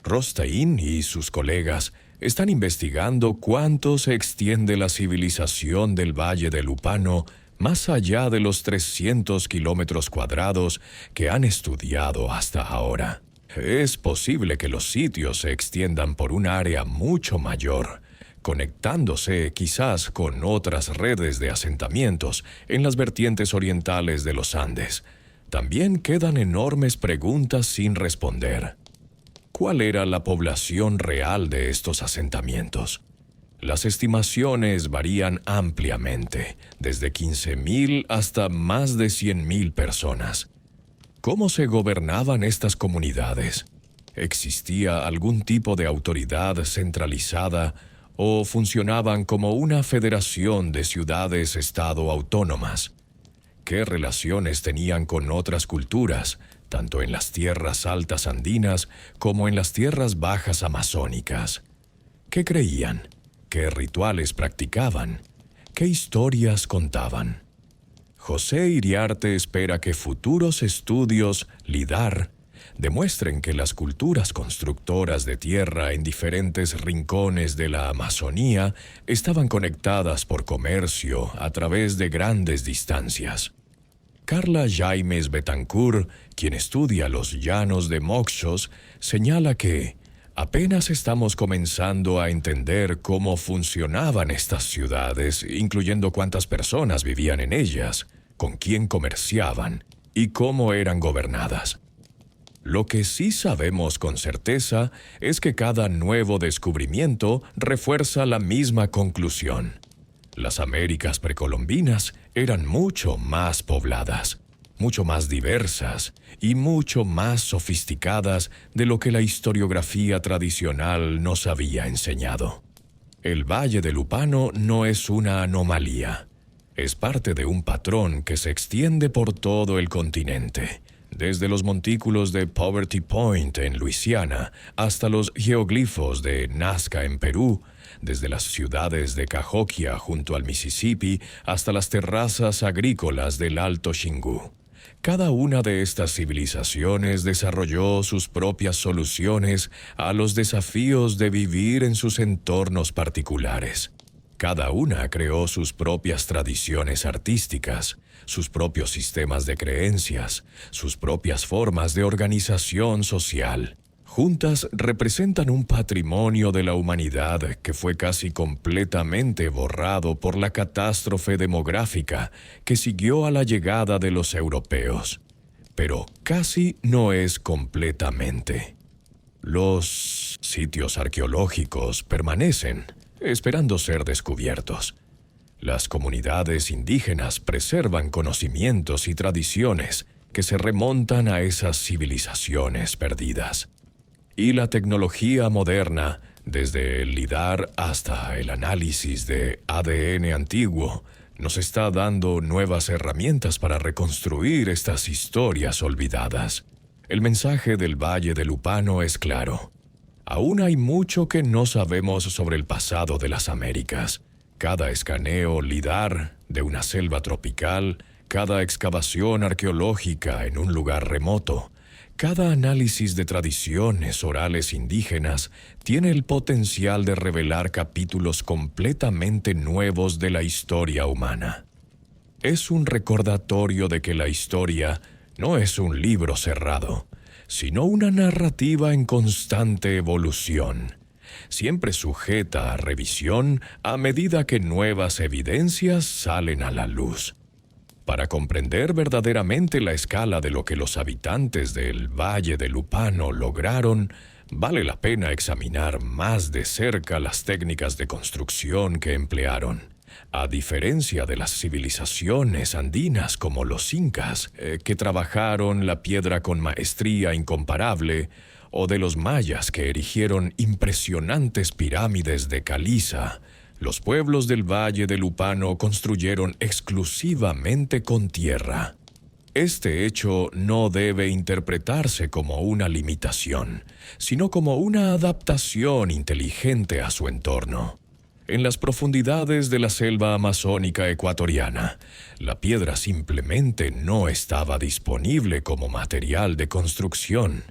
Rothstein y sus colegas están investigando cuánto se extiende la civilización del Valle del Lupano más allá de los 300 kilómetros cuadrados que han estudiado hasta ahora. Es posible que los sitios se extiendan por un área mucho mayor, conectándose quizás con otras redes de asentamientos en las vertientes orientales de los Andes. También quedan enormes preguntas sin responder. ¿Cuál era la población real de estos asentamientos? Las estimaciones varían ampliamente, desde 15.000 hasta más de 100.000 personas. ¿Cómo se gobernaban estas comunidades? ¿Existía algún tipo de autoridad centralizada o funcionaban como una federación de ciudades-estado autónomas? ¿Qué relaciones tenían con otras culturas, tanto en las tierras altas andinas como en las tierras bajas amazónicas? ¿Qué creían? ¿Qué rituales practicaban? ¿Qué historias contaban? José Iriarte espera que futuros estudios LIDAR demuestren que las culturas constructoras de tierra en diferentes rincones de la Amazonía estaban conectadas por comercio a través de grandes distancias. Carla Jaimes Betancourt, quien estudia los llanos de Moxos, señala que apenas estamos comenzando a entender cómo funcionaban estas ciudades, incluyendo cuántas personas vivían en ellas, con quién comerciaban y cómo eran gobernadas. Lo que sí sabemos con certeza es que cada nuevo descubrimiento refuerza la misma conclusión. Las Américas precolombinas eran mucho más pobladas, mucho más diversas y mucho más sofisticadas de lo que la historiografía tradicional nos había enseñado. El Valle del Lupano no es una anomalía. Es parte de un patrón que se extiende por todo el continente, desde los montículos de Poverty Point en Luisiana hasta los geoglifos de Nazca en Perú, desde las ciudades de Cahokia junto al Mississippi hasta las terrazas agrícolas del Alto Xingu. Cada una de estas civilizaciones desarrolló sus propias soluciones a los desafíos de vivir en sus entornos particulares. Cada una creó sus propias tradiciones artísticas, sus propios sistemas de creencias, sus propias formas de organización social. Juntas representan un patrimonio de la humanidad que fue casi completamente borrado por la catástrofe demográfica que siguió a la llegada de los europeos. Pero casi no es completamente. Los sitios arqueológicos permanecen, esperando ser descubiertos. Las comunidades indígenas preservan conocimientos y tradiciones que se remontan a esas civilizaciones perdidas. Y la tecnología moderna, desde el LIDAR hasta el análisis de ADN antiguo, nos está dando nuevas herramientas para reconstruir estas historias olvidadas. El mensaje del Valle del Lupano es claro. Aún hay mucho que no sabemos sobre el pasado de las Américas. Cada escaneo LIDAR de una selva tropical, cada excavación arqueológica en un lugar remoto, cada análisis de tradiciones orales indígenas tiene el potencial de revelar capítulos completamente nuevos de la historia humana. Es un recordatorio de que la historia no es un libro cerrado, sino una narrativa en constante evolución, siempre sujeta a revisión a medida que nuevas evidencias salen a la luz. Para comprender verdaderamente la escala de lo que los habitantes del Valle del Lupano lograron, vale la pena examinar más de cerca las técnicas de construcción que emplearon. A diferencia de las civilizaciones andinas como los incas, que trabajaron la piedra con maestría incomparable, o de los mayas que erigieron impresionantes pirámides de caliza, los pueblos del Valle del Lupano construyeron exclusivamente con tierra. Este hecho no debe interpretarse como una limitación, sino como una adaptación inteligente a su entorno. En las profundidades de la selva amazónica ecuatoriana, la piedra simplemente no estaba disponible como material de construcción.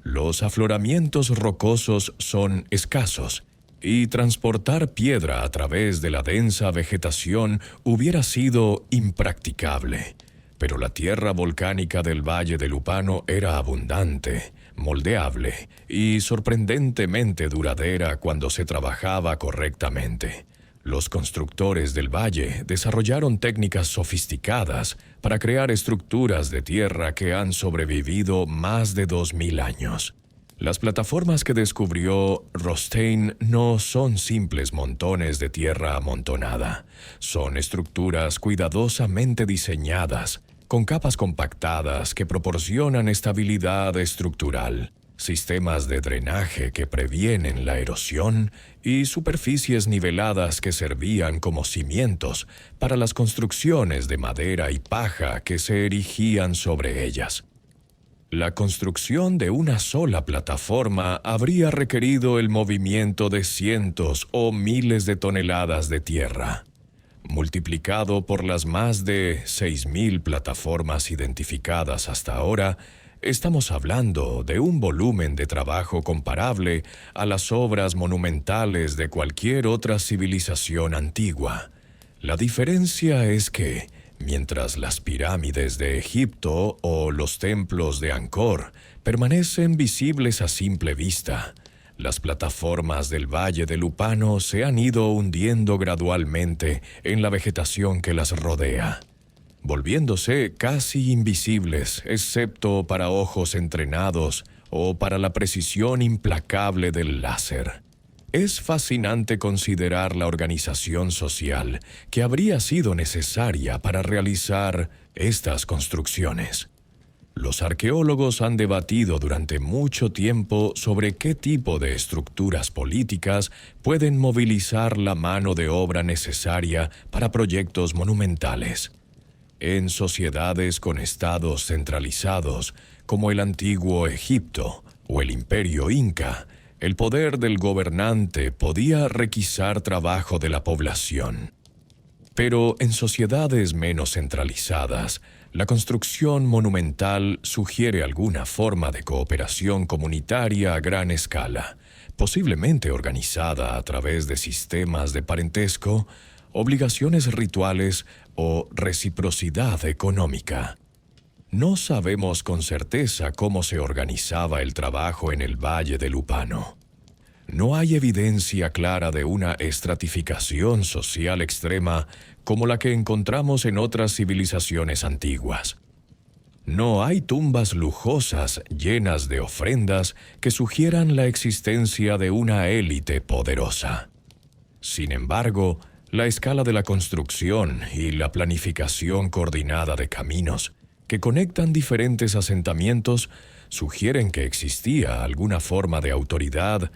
Los afloramientos rocosos son escasos y transportar piedra a través de la densa vegetación hubiera sido impracticable. Pero la tierra volcánica del Valle de Lupano era abundante, moldeable y sorprendentemente duradera cuando se trabajaba correctamente. Los constructores del valle desarrollaron técnicas sofisticadas para crear estructuras de tierra que han sobrevivido más de 2000 años. Las plataformas que descubrió Rothstein no son simples montones de tierra amontonada. Son estructuras cuidadosamente diseñadas, con capas compactadas que proporcionan estabilidad estructural, sistemas de drenaje que previenen la erosión y superficies niveladas que servían como cimientos para las construcciones de madera y paja que se erigían sobre ellas. La construcción de una sola plataforma habría requerido el movimiento de cientos o miles de toneladas de tierra. Multiplicado por las más de 6000 plataformas identificadas hasta ahora, estamos hablando de un volumen de trabajo comparable a las obras monumentales de cualquier otra civilización antigua. La diferencia es que, mientras las pirámides de Egipto o los templos de Angkor permanecen visibles a simple vista, las plataformas del Valle de Lupano se han ido hundiendo gradualmente en la vegetación que las rodea, volviéndose casi invisibles, excepto para ojos entrenados o para la precisión implacable del láser. Es fascinante considerar la organización social que habría sido necesaria para realizar estas construcciones. Los arqueólogos han debatido durante mucho tiempo sobre qué tipo de estructuras políticas pueden movilizar la mano de obra necesaria para proyectos monumentales. En sociedades con estados centralizados, como el antiguo Egipto o el Imperio Inca, el poder del gobernante podía requisar trabajo de la población. Pero en sociedades menos centralizadas, la construcción monumental sugiere alguna forma de cooperación comunitaria a gran escala, posiblemente organizada a través de sistemas de parentesco, obligaciones rituales o reciprocidad económica. No sabemos con certeza cómo se organizaba el trabajo en el Valle de Lupano. No hay evidencia clara de una estratificación social extrema como la que encontramos en otras civilizaciones antiguas. No hay tumbas lujosas llenas de ofrendas que sugieran la existencia de una élite poderosa. Sin embargo, la escala de la construcción y la planificación coordinada de caminos que conectan diferentes asentamientos sugieren que existía alguna forma de autoridad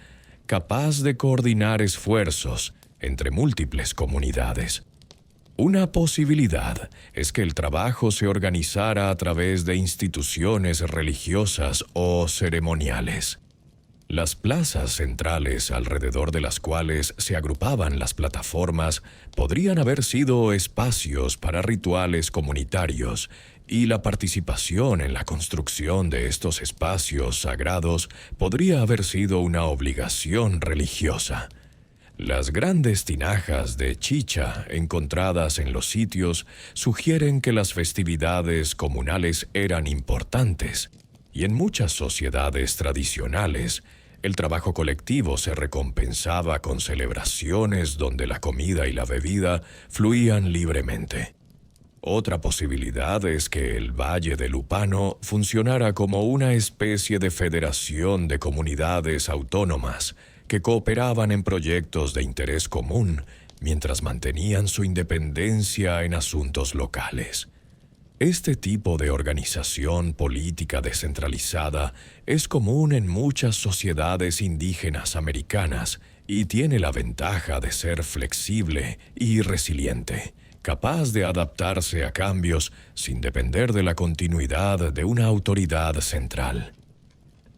capaz de coordinar esfuerzos entre múltiples comunidades. Una posibilidad es que el trabajo se organizara a través de instituciones religiosas o ceremoniales. Las plazas centrales alrededor de las cuales se agrupaban las plataformas podrían haber sido espacios para rituales comunitarios, y la participación en la construcción de estos espacios sagrados podría haber sido una obligación religiosa. Las grandes tinajas de chicha encontradas en los sitios sugieren que las festividades comunales eran importantes, y en muchas sociedades tradicionales, el trabajo colectivo se recompensaba con celebraciones donde la comida y la bebida fluían libremente. Otra posibilidad es que el Valle de Lupano funcionara como una especie de federación de comunidades autónomas que cooperaban en proyectos de interés común mientras mantenían su independencia en asuntos locales. Este tipo de organización política descentralizada es común en muchas sociedades indígenas americanas y tiene la ventaja de ser flexible y resiliente, capaz de adaptarse a cambios sin depender de la continuidad de una autoridad central.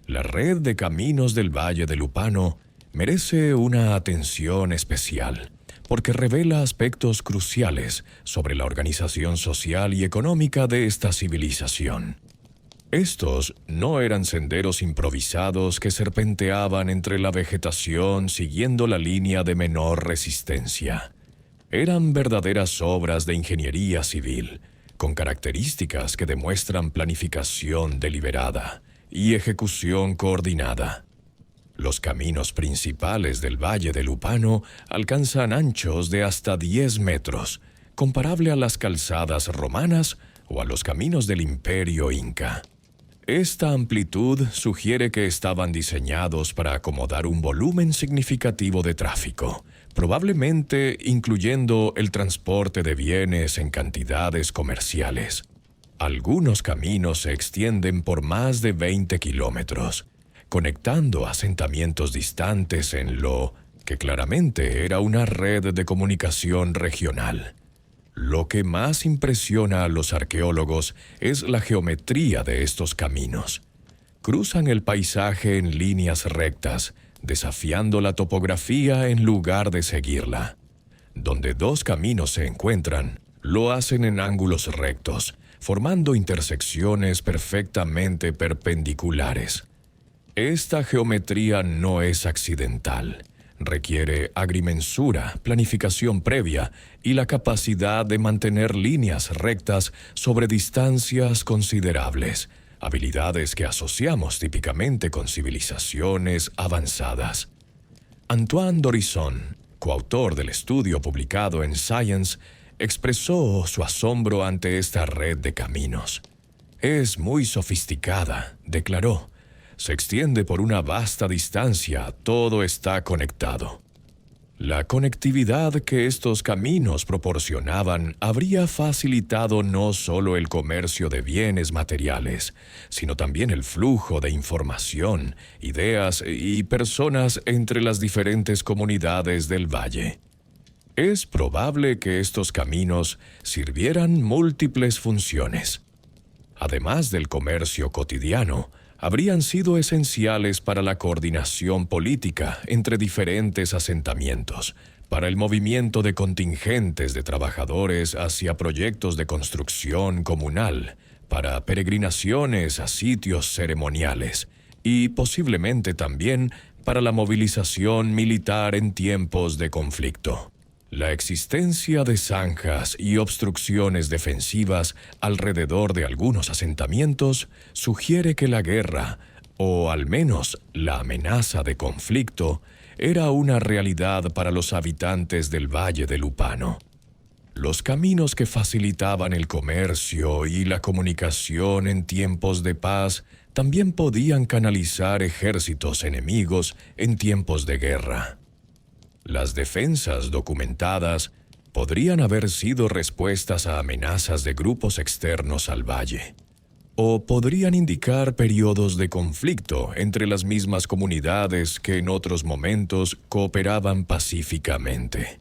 La red de caminos del Valle de Lupano merece una atención especial, porque revela aspectos cruciales sobre la organización social y económica de esta civilización. Estos no eran senderos improvisados que serpenteaban entre la vegetación siguiendo la línea de menor resistencia. Eran verdaderas obras de ingeniería civil, con características que demuestran planificación deliberada y ejecución coordinada. Los caminos principales del Valle de Lupano alcanzan anchos de hasta 10 metros, comparable a las calzadas romanas o a los caminos del Imperio Inca. Esta amplitud sugiere que estaban diseñados para acomodar un volumen significativo de tráfico, probablemente incluyendo el transporte de bienes en cantidades comerciales. Algunos caminos se extienden por más de 20 kilómetros, conectando asentamientos distantes en lo que claramente era una red de comunicación regional. Lo que más impresiona a los arqueólogos es la geometría de estos caminos. Cruzan el paisaje en líneas rectas, desafiando la topografía en lugar de seguirla. Donde dos caminos se encuentran, lo hacen en ángulos rectos, formando intersecciones perfectamente perpendiculares. Esta geometría no es accidental. Requiere agrimensura, planificación previa y la capacidad de mantener líneas rectas sobre distancias considerables, habilidades que asociamos típicamente con civilizaciones avanzadas. Antoine d'Horizon, coautor del estudio publicado en Science, expresó su asombro ante esta red de caminos. «Es muy sofisticada», declaró. «Se extiende por una vasta distancia, todo está conectado». La conectividad que estos caminos proporcionaban habría facilitado no solo el comercio de bienes materiales, sino también el flujo de información, ideas y personas entre las diferentes comunidades del valle. Es probable que estos caminos sirvieran múltiples funciones. Además del comercio cotidiano, habrían sido esenciales para la coordinación política entre diferentes asentamientos, para el movimiento de contingentes de trabajadores hacia proyectos de construcción comunal, para peregrinaciones a sitios ceremoniales y posiblemente también para la movilización militar en tiempos de conflicto. La existencia de zanjas y obstrucciones defensivas alrededor de algunos asentamientos sugiere que la guerra, o al menos la amenaza de conflicto, era una realidad para los habitantes del Valle de Lupano. Los caminos que facilitaban el comercio y la comunicación en tiempos de paz también podían canalizar ejércitos enemigos en tiempos de guerra. Las defensas documentadas podrían haber sido respuestas a amenazas de grupos externos al valle, o podrían indicar periodos de conflicto entre las mismas comunidades que en otros momentos cooperaban pacíficamente.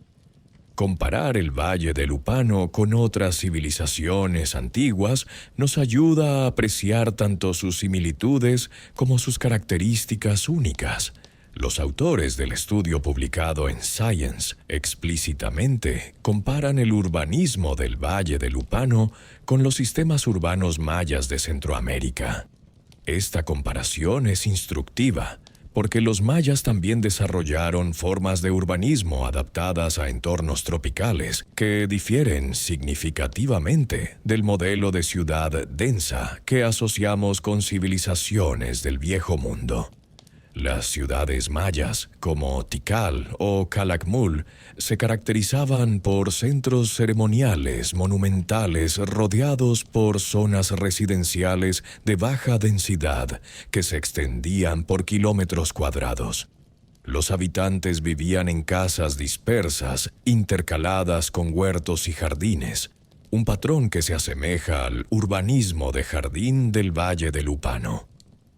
Comparar el Valle de Lupano con otras civilizaciones antiguas nos ayuda a apreciar tanto sus similitudes como sus características únicas. Los autores del estudio publicado en Science explícitamente comparan el urbanismo del Valle de Lupano con los sistemas urbanos mayas de Centroamérica. Esta comparación es instructiva, porque los mayas también desarrollaron formas de urbanismo adaptadas a entornos tropicales que difieren significativamente del modelo de ciudad densa que asociamos con civilizaciones del Viejo Mundo. Las ciudades mayas, como Tikal o Calakmul, se caracterizaban por centros ceremoniales monumentales rodeados por zonas residenciales de baja densidad que se extendían por kilómetros cuadrados. Los habitantes vivían en casas dispersas, intercaladas con huertos y jardines, un patrón que se asemeja al urbanismo de jardín del Valle de Lupano.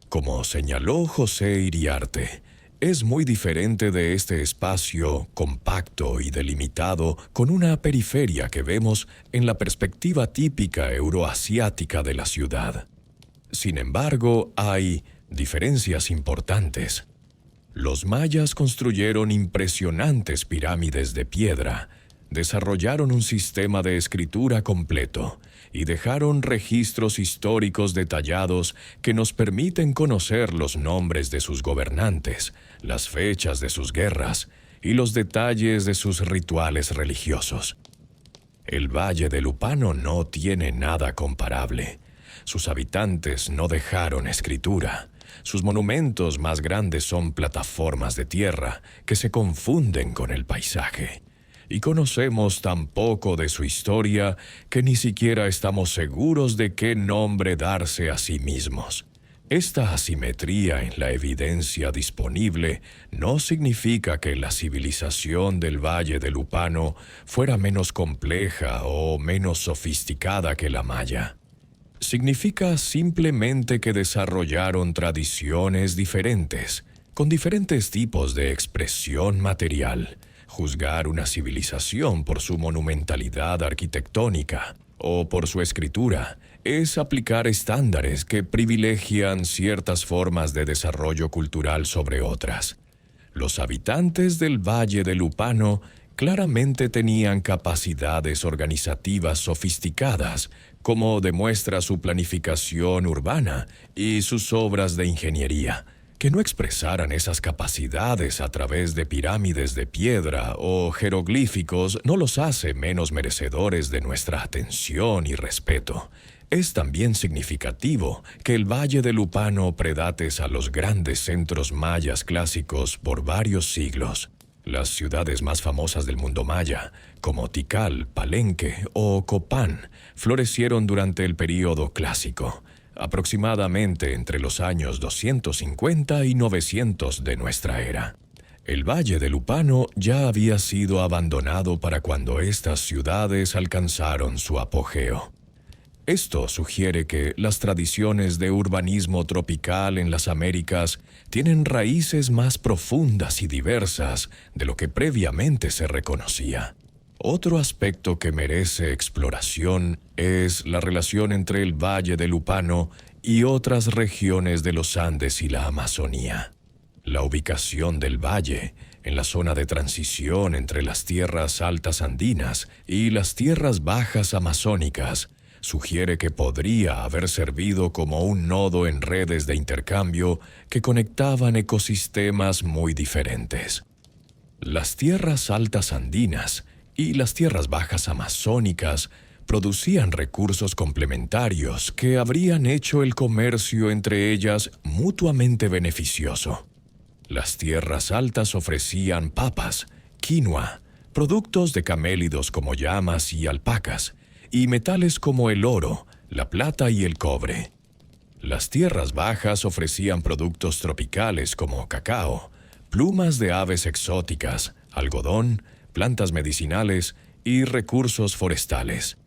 Como señaló José Iriarte, es muy diferente de este espacio compacto y delimitado con una periferia que vemos en la perspectiva típica euroasiática de la ciudad. Sin embargo, hay diferencias importantes. Los mayas construyeron impresionantes pirámides de piedra, desarrollaron un sistema de escritura completo y dejaron registros históricos detallados que nos permiten conocer los nombres de sus gobernantes, las fechas de sus guerras y los detalles de sus rituales religiosos. El Valle de Lupano no tiene nada comparable. Sus habitantes no dejaron escritura. Sus monumentos más grandes son plataformas de tierra que se confunden con el paisaje. Y conocemos tan poco de su historia que ni siquiera estamos seguros de qué nombre darse a sí mismos. Esta asimetría en la evidencia disponible no significa que la civilización del Valle de Lupano fuera menos compleja o menos sofisticada que la maya. Significa simplemente que desarrollaron tradiciones diferentes, con diferentes tipos de expresión material. Juzgar una civilización por su monumentalidad arquitectónica o por su escritura es aplicar estándares que privilegian ciertas formas de desarrollo cultural sobre otras. Los habitantes del Valle de Lupano claramente tenían capacidades organizativas sofisticadas, como demuestra su planificación urbana y sus obras de ingeniería. Que no expresaran esas capacidades a través de pirámides de piedra o jeroglíficos no los hace menos merecedores de nuestra atención y respeto. Es también significativo que el Valle de Lupano predate a los grandes centros mayas clásicos por varios siglos. Las ciudades más famosas del mundo maya, como Tikal, Palenque o Copán, florecieron durante el período clásico, aproximadamente entre los años 250 y 900 de nuestra era. El Valle de Lupano ya había sido abandonado para cuando estas ciudades alcanzaron su apogeo. Esto sugiere que las tradiciones de urbanismo tropical en las Américas tienen raíces más profundas y diversas de lo que previamente se reconocía. Otro aspecto que merece exploración es la relación entre el Valle de Lupano y otras regiones de los Andes y la Amazonía. La ubicación del valle, en la zona de transición entre las tierras altas andinas y las tierras bajas amazónicas, sugiere que podría haber servido como un nodo en redes de intercambio que conectaban ecosistemas muy diferentes. Las tierras altas andinas y las tierras bajas amazónicas producían recursos complementarios que habrían hecho el comercio entre ellas mutuamente beneficioso. Las tierras altas ofrecían papas, quinoa, productos de camélidos como llamas y alpacas, y metales como el oro, la plata y el cobre. Las tierras bajas ofrecían productos tropicales como cacao, plumas de aves exóticas, algodón, plantas medicinales y recursos forestales.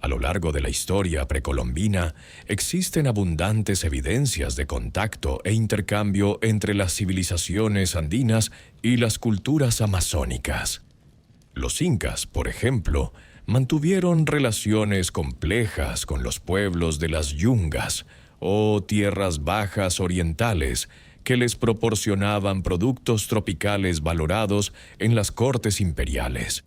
A lo largo de la historia precolombina, existen abundantes evidencias de contacto e intercambio entre las civilizaciones andinas y las culturas amazónicas. Los incas, por ejemplo, mantuvieron relaciones complejas con los pueblos de las yungas o tierras bajas orientales que les proporcionaban productos tropicales valorados en las cortes imperiales.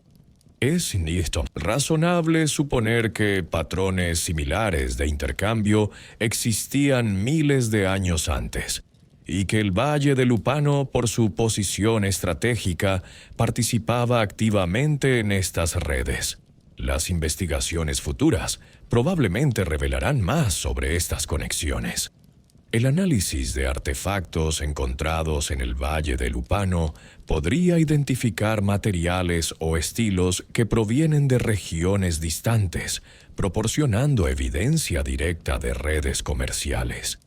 Es sin esto razonable suponer que patrones similares de intercambio existían miles de años antes, y que el Valle de Lupano, por su posición estratégica, participaba activamente en estas redes. Las investigaciones futuras probablemente revelarán más sobre estas conexiones. El análisis de artefactos encontrados en el Valle de Lupano podría identificar materiales o estilos que provienen de regiones distantes, proporcionando evidencia directa de redes comerciales.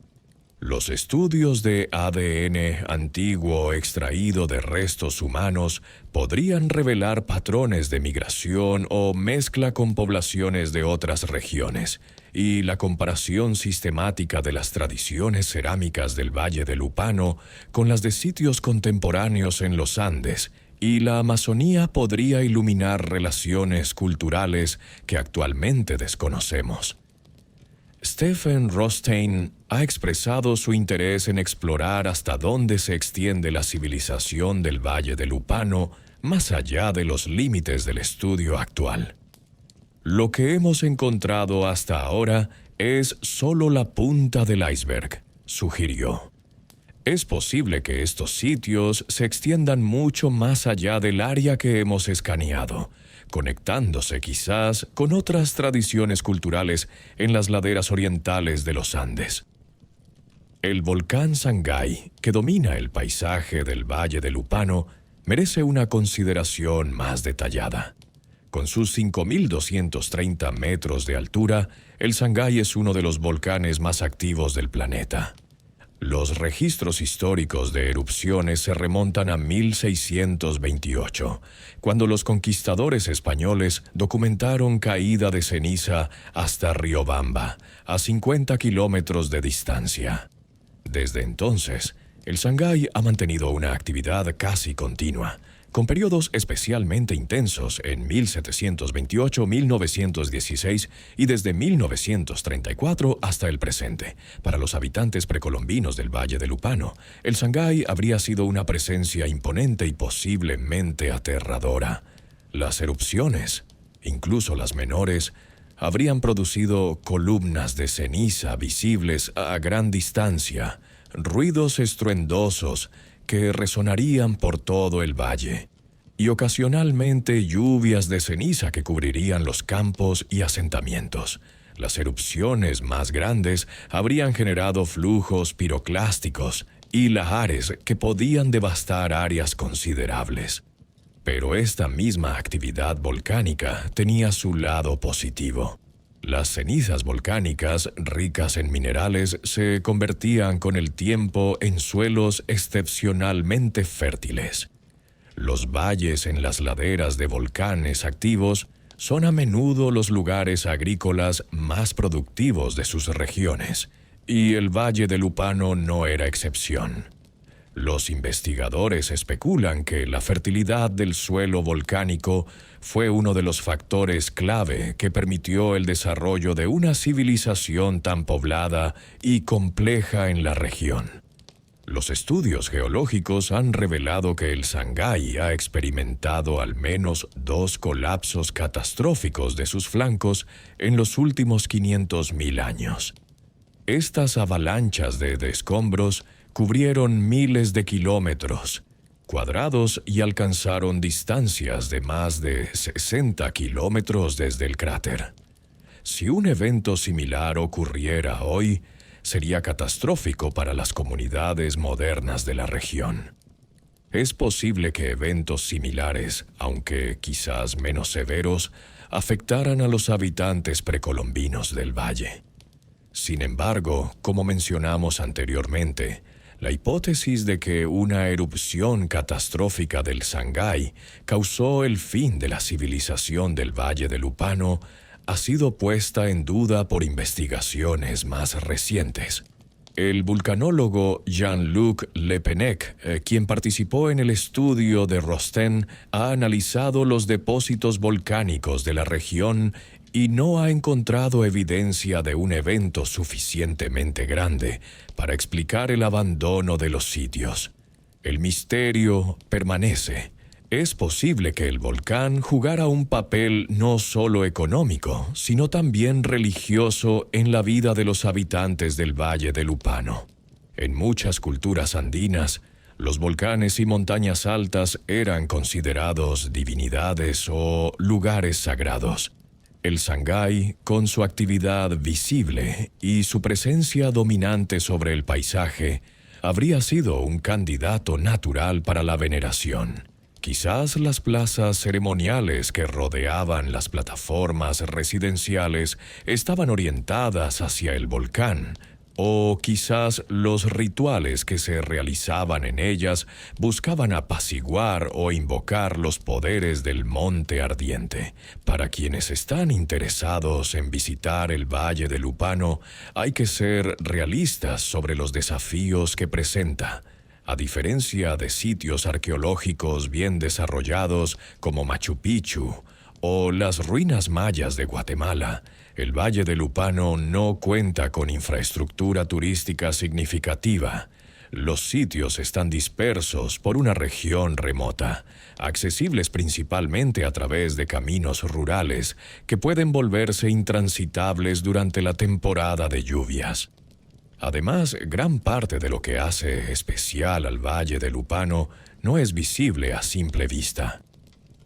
Los estudios de ADN antiguo extraído de restos humanos podrían revelar patrones de migración o mezcla con poblaciones de otras regiones, y la comparación sistemática de las tradiciones cerámicas del Valle de Lupano con las de sitios contemporáneos en los Andes y la Amazonía podría iluminar relaciones culturales que actualmente desconocemos. Stephen Rothstein ha expresado su interés en explorar hasta dónde se extiende la civilización del Valle de Lupano más allá de los límites del estudio actual. Lo que hemos encontrado hasta ahora es solo la punta del iceberg, sugirió. Es posible que estos sitios se extiendan mucho más allá del área que hemos escaneado, conectándose quizás con otras tradiciones culturales en las laderas orientales de los Andes. El volcán Sangay, que domina el paisaje del Valle del Upano, merece una consideración más detallada. Con sus 5.230 metros de altura, el Sangay es uno de los volcanes más activos del planeta. Los registros históricos de erupciones se remontan a 1628, cuando los conquistadores españoles documentaron caída de ceniza hasta Riobamba, a 50 kilómetros de distancia. Desde entonces, el Sangay ha mantenido una actividad casi continua, con periodos especialmente intensos en 1728-1916 y desde 1934 hasta el presente. Para los habitantes precolombinos del Valle del Upano, el Sangay habría sido una presencia imponente y posiblemente aterradora. Las erupciones, incluso las menores, habrían producido columnas de ceniza visibles a gran distancia, ruidos estruendosos que resonarían por todo el valle, y ocasionalmente lluvias de ceniza que cubrirían los campos y asentamientos. Las erupciones más grandes habrían generado flujos piroclásticos y lahares que podían devastar áreas considerables. Pero esta misma actividad volcánica tenía su lado positivo. Las cenizas volcánicas, ricas en minerales, se convertían con el tiempo en suelos excepcionalmente fértiles. Los valles en las laderas de volcanes activos son a menudo los lugares agrícolas más productivos de sus regiones, y el Valle del Upano no era excepción. Los investigadores especulan que la fertilidad del suelo volcánico fue uno de los factores clave que permitió el desarrollo de una civilización tan poblada y compleja en la región. Los estudios geológicos han revelado que el Sangay ha experimentado al menos 2 colapsos catastróficos de sus flancos en los últimos 500.000 años. Estas avalanchas de escombros cubrieron miles de kilómetros cuadrados y alcanzaron distancias de más de 60 kilómetros desde el cráter. Si un evento similar ocurriera hoy, sería catastrófico para las comunidades modernas de la región. Es posible que eventos similares, aunque quizás menos severos, afectaran a los habitantes precolombinos del valle. Sin embargo, como mencionamos anteriormente, la hipótesis de que una erupción catastrófica del Sangay causó el fin de la civilización del Valle del Upano ha sido puesta en duda por investigaciones más recientes. El vulcanólogo Jean-Luc Le Pennec, quien participó en el estudio de Rosten, ha analizado los depósitos volcánicos de la región y no ha encontrado evidencia de un evento suficientemente grande para explicar el abandono de los sitios. El misterio permanece. Es posible que el volcán jugara un papel no solo económico, sino también religioso en la vida de los habitantes del Valle del Upano. En muchas culturas andinas, los volcanes y montañas altas eran considerados divinidades o lugares sagrados. El Sangay, con su actividad visible y su presencia dominante sobre el paisaje, habría sido un candidato natural para la veneración. Quizás las plazas ceremoniales que rodeaban las plataformas residenciales estaban orientadas hacia el volcán, o quizás los rituales que se realizaban en ellas buscaban apaciguar o invocar los poderes del monte ardiente. Para quienes están interesados en visitar el Valle del Upano, hay que ser realistas sobre los desafíos que presenta. A diferencia de sitios arqueológicos bien desarrollados como Machu Picchu o las ruinas mayas de Guatemala, el Valle del Upano no cuenta con infraestructura turística significativa, Los sitios están dispersos por una región remota, accesibles principalmente a través de caminos rurales que pueden volverse intransitables durante la temporada de lluvias. Además, gran parte de lo que hace especial al Valle de Lupano no es visible a simple vista.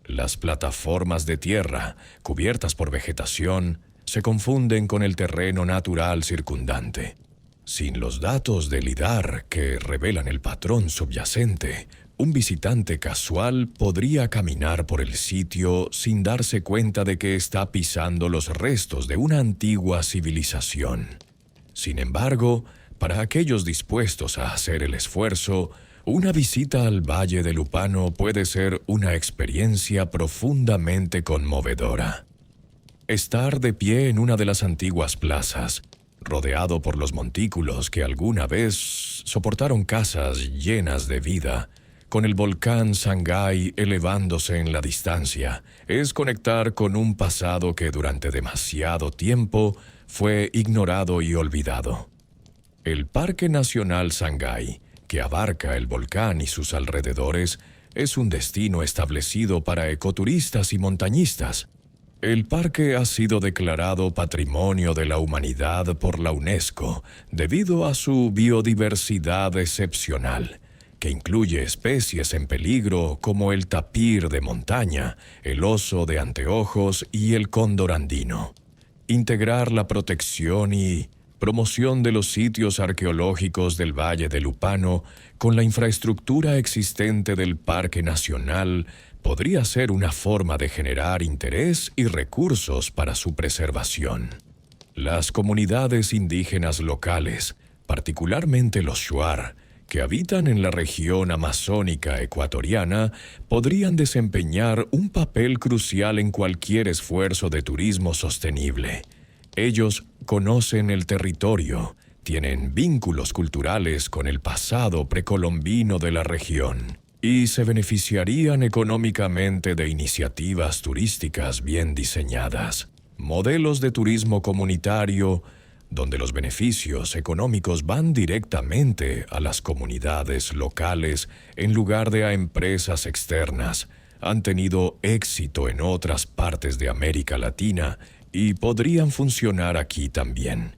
Las plataformas de tierra, cubiertas por vegetación, se confunden con el terreno natural circundante. Sin los datos del LIDAR que revelan el patrón subyacente, un visitante casual podría caminar por el sitio sin darse cuenta de que está pisando los restos de una antigua civilización. Sin embargo, para aquellos dispuestos a hacer el esfuerzo, una visita al Valle de Lupano puede ser una experiencia profundamente conmovedora. Estar de pie en una de las antiguas plazas, rodeado por los montículos que alguna vez soportaron casas llenas de vida, con el volcán Sangay elevándose en la distancia, es conectar con un pasado que durante demasiado tiempo fue ignorado y olvidado. El Parque Nacional Sangay, que abarca el volcán y sus alrededores, es un destino establecido para ecoturistas y montañistas. El parque ha sido declarado Patrimonio de la Humanidad por la UNESCO debido a su biodiversidad excepcional, que incluye especies en peligro como el tapir de montaña, el oso de anteojos y el cóndor andino. Integrar la protección y promoción de los sitios arqueológicos del Valle de Lupano con la infraestructura existente del Parque Nacional podría ser una forma de generar interés y recursos para su preservación. Las comunidades indígenas locales, particularmente los Shuar, que habitan en la región amazónica ecuatoriana, podrían desempeñar un papel crucial en cualquier esfuerzo de turismo sostenible. Ellos conocen el territorio, tienen vínculos culturales con el pasado precolombino de la región y se beneficiarían económicamente de iniciativas turísticas bien diseñadas. Modelos de turismo comunitario, donde los beneficios económicos van directamente a las comunidades locales en lugar de a empresas externas, han tenido éxito en otras partes de América Latina y podrían funcionar aquí también.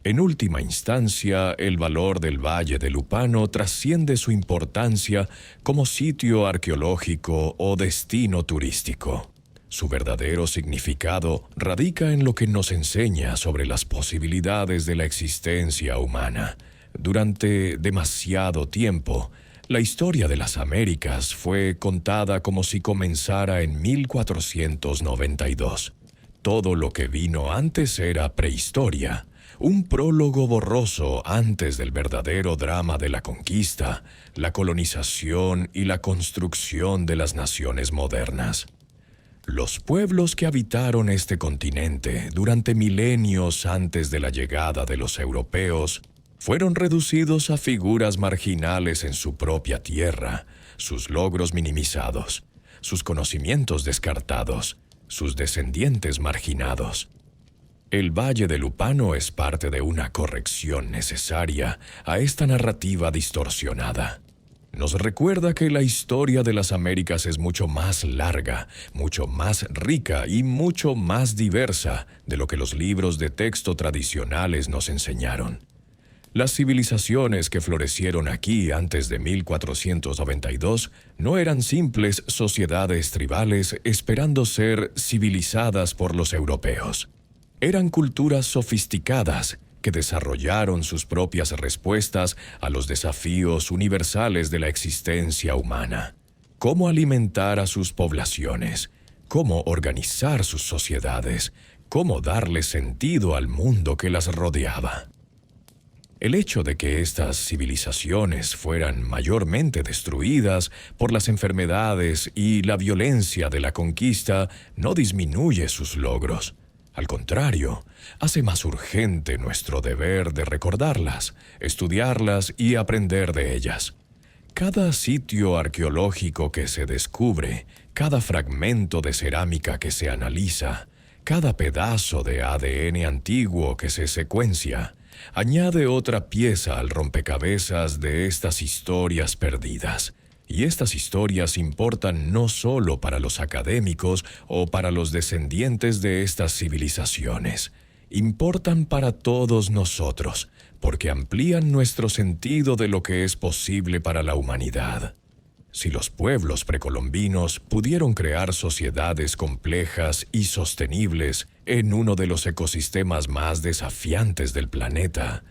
En última instancia, el valor del Valle de Lupano trasciende su importancia como sitio arqueológico o destino turístico. Su verdadero significado radica en lo que nos enseña sobre las posibilidades de la existencia humana. Durante demasiado tiempo, la historia de las Américas fue contada como si comenzara en 1492. Todo lo que vino antes era prehistoria, un prólogo borroso antes del verdadero drama de la conquista, la colonización y la construcción de las naciones modernas. Los pueblos que habitaron este continente durante milenios antes de la llegada de los europeos fueron reducidos a figuras marginales en su propia tierra, sus logros minimizados, sus conocimientos descartados, sus descendientes marginados. El Valle de Lupano es parte de una corrección necesaria a esta narrativa distorsionada. Nos recuerda que la historia de las Américas es mucho más larga, mucho más rica y mucho más diversa de lo que los libros de texto tradicionales nos enseñaron. Las civilizaciones que florecieron aquí antes de 1492 no eran simples sociedades tribales esperando ser civilizadas por los europeos. Eran culturas sofisticadas que desarrollaron sus propias respuestas a los desafíos universales de la existencia humana. Cómo alimentar a sus poblaciones, cómo organizar sus sociedades, cómo darle sentido al mundo que las rodeaba. El hecho de que estas civilizaciones fueran mayormente destruidas por las enfermedades y la violencia de la conquista no disminuye sus logros. Al contrario, hace más urgente nuestro deber de recordarlas, estudiarlas y aprender de ellas. Cada sitio arqueológico que se descubre, cada fragmento de cerámica que se analiza, cada pedazo de ADN antiguo que se secuencia, añade otra pieza al rompecabezas de estas historias perdidas. Y estas historias importan no solo para los académicos o para los descendientes de estas civilizaciones. Importan para todos nosotros, porque amplían nuestro sentido de lo que es posible para la humanidad. Si los pueblos precolombinos pudieron crear sociedades complejas y sostenibles en uno de los ecosistemas más desafiantes del planeta,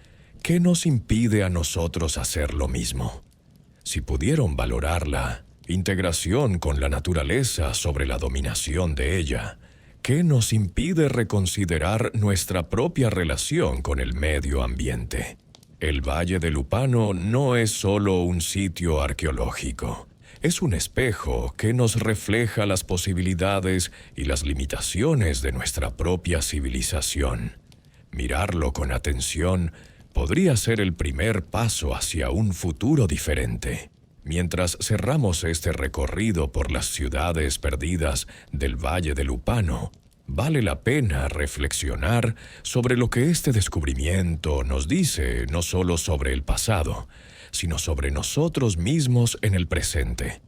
¿qué nos impide a nosotros hacer lo mismo? Si pudieron valorar la integración con la naturaleza sobre la dominación de ella, ¿qué nos impide reconsiderar nuestra propia relación con el medio ambiente? El Valle de Lupano no es solo un sitio arqueológico. Es un espejo que nos refleja las posibilidades y las limitaciones de nuestra propia civilización. Mirarlo con atención podría ser el primer paso hacia un futuro diferente. Mientras cerramos este recorrido por las ciudades perdidas del Valle de Lupano, vale la pena reflexionar sobre lo que este descubrimiento nos dice no solo sobre el pasado, sino sobre nosotros mismos en el presente.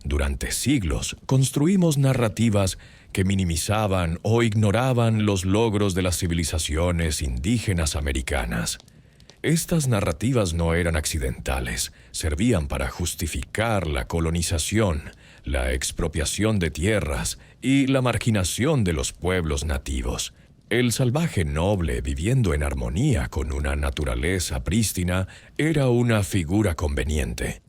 Durante siglos construimos narrativas que minimizaban o ignoraban los logros de las civilizaciones indígenas americanas. Estas narrativas no eran accidentales, servían para justificar la colonización, la expropiación de tierras y la marginación de los pueblos nativos. El salvaje noble viviendo en armonía con una naturaleza prístina era una figura conveniente,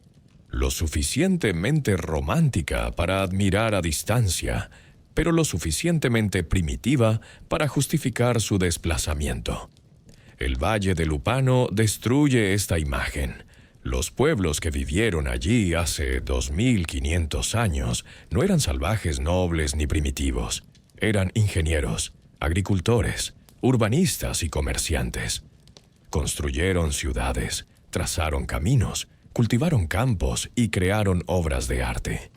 lo suficientemente romántica para admirar a distancia, pero lo suficientemente primitiva para justificar su desplazamiento. El Valle de Lupano destruye esta imagen. Los pueblos que vivieron allí hace 2500 años no eran salvajes nobles ni primitivos. Eran ingenieros, agricultores, urbanistas y comerciantes. Construyeron ciudades, trazaron caminos, cultivaron campos y crearon obras de arte.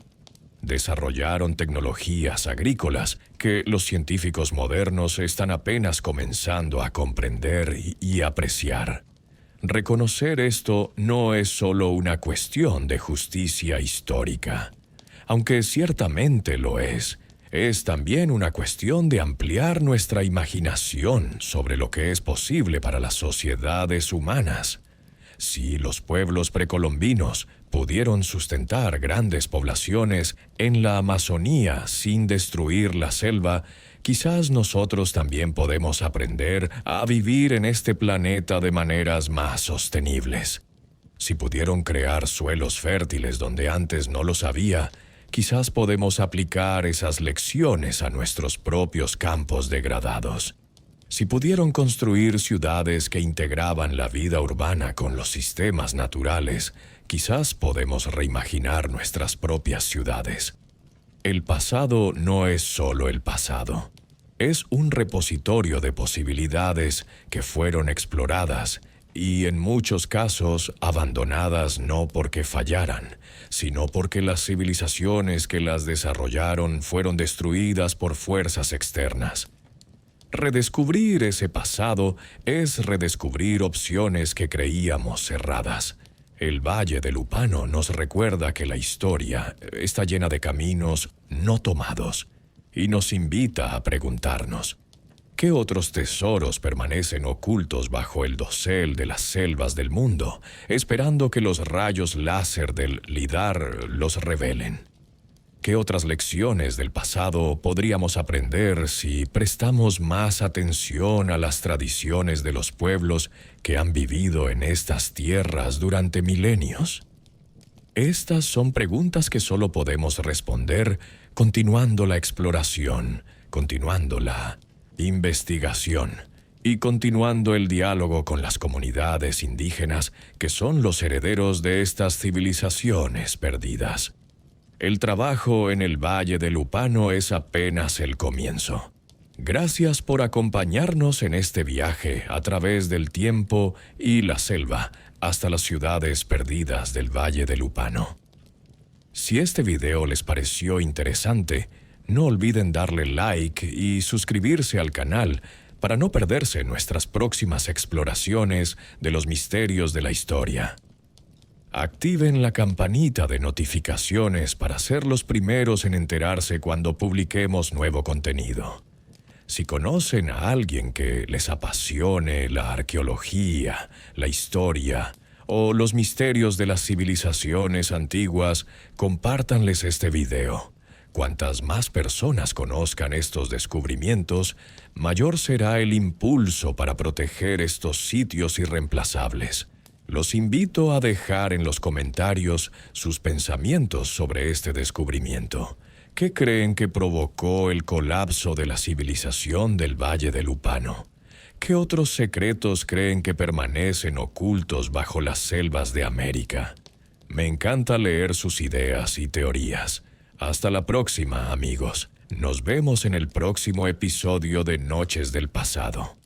Desarrollaron tecnologías agrícolas que los científicos modernos están apenas comenzando a comprender y apreciar. Reconocer esto no es solo una cuestión de justicia histórica, aunque ciertamente lo es también una cuestión de ampliar nuestra imaginación sobre lo que es posible para las sociedades humanas. Si los pueblos precolombinos pudieron sustentar grandes poblaciones en la Amazonía sin destruir la selva, quizás nosotros también podemos aprender a vivir en este planeta de maneras más sostenibles. Si pudieron crear suelos fértiles donde antes no los había, quizás podemos aplicar esas lecciones a nuestros propios campos degradados. Si pudieron construir ciudades que integraban la vida urbana con los sistemas naturales, quizás podemos reimaginar nuestras propias ciudades. El pasado no es solo el pasado. Es un repositorio de posibilidades que fueron exploradas y, en muchos casos, abandonadas no porque fallaran, sino porque las civilizaciones que las desarrollaron fueron destruidas por fuerzas externas. Redescubrir ese pasado es redescubrir opciones que creíamos cerradas. El Valle de Lupano nos recuerda que la historia está llena de caminos no tomados y nos invita a preguntarnos, ¿qué otros tesoros permanecen ocultos bajo el dosel de las selvas del mundo, esperando que los rayos láser del LIDAR los revelen? ¿Qué otras lecciones del pasado podríamos aprender si prestamos más atención a las tradiciones de los pueblos que han vivido en estas tierras durante milenios? Estas son preguntas que solo podemos responder continuando la exploración, continuando la investigación y continuando el diálogo con las comunidades indígenas que son los herederos de estas civilizaciones perdidas. El trabajo en el Valle de Lupano es apenas el comienzo. Gracias por acompañarnos en este viaje a través del tiempo y la selva hasta las ciudades perdidas del Valle de Lupano. Si este video les pareció interesante, no olviden darle like y suscribirse al canal para no perderse nuestras próximas exploraciones de los misterios de la historia. Activen la campanita de notificaciones para ser los primeros en enterarse cuando publiquemos nuevo contenido. Si conocen a alguien que les apasione la arqueología, la historia o los misterios de las civilizaciones antiguas, compártanles este video. Cuantas más personas conozcan estos descubrimientos, mayor será el impulso para proteger estos sitios irreemplazables. Los invito a dejar en los comentarios sus pensamientos sobre este descubrimiento. ¿Qué creen que provocó el colapso de la civilización del Valle de Lupano? ¿Qué otros secretos creen que permanecen ocultos bajo las selvas de América? Me encanta leer sus ideas y teorías. Hasta la próxima, amigos. Nos vemos en el próximo episodio de Noches del Pasado.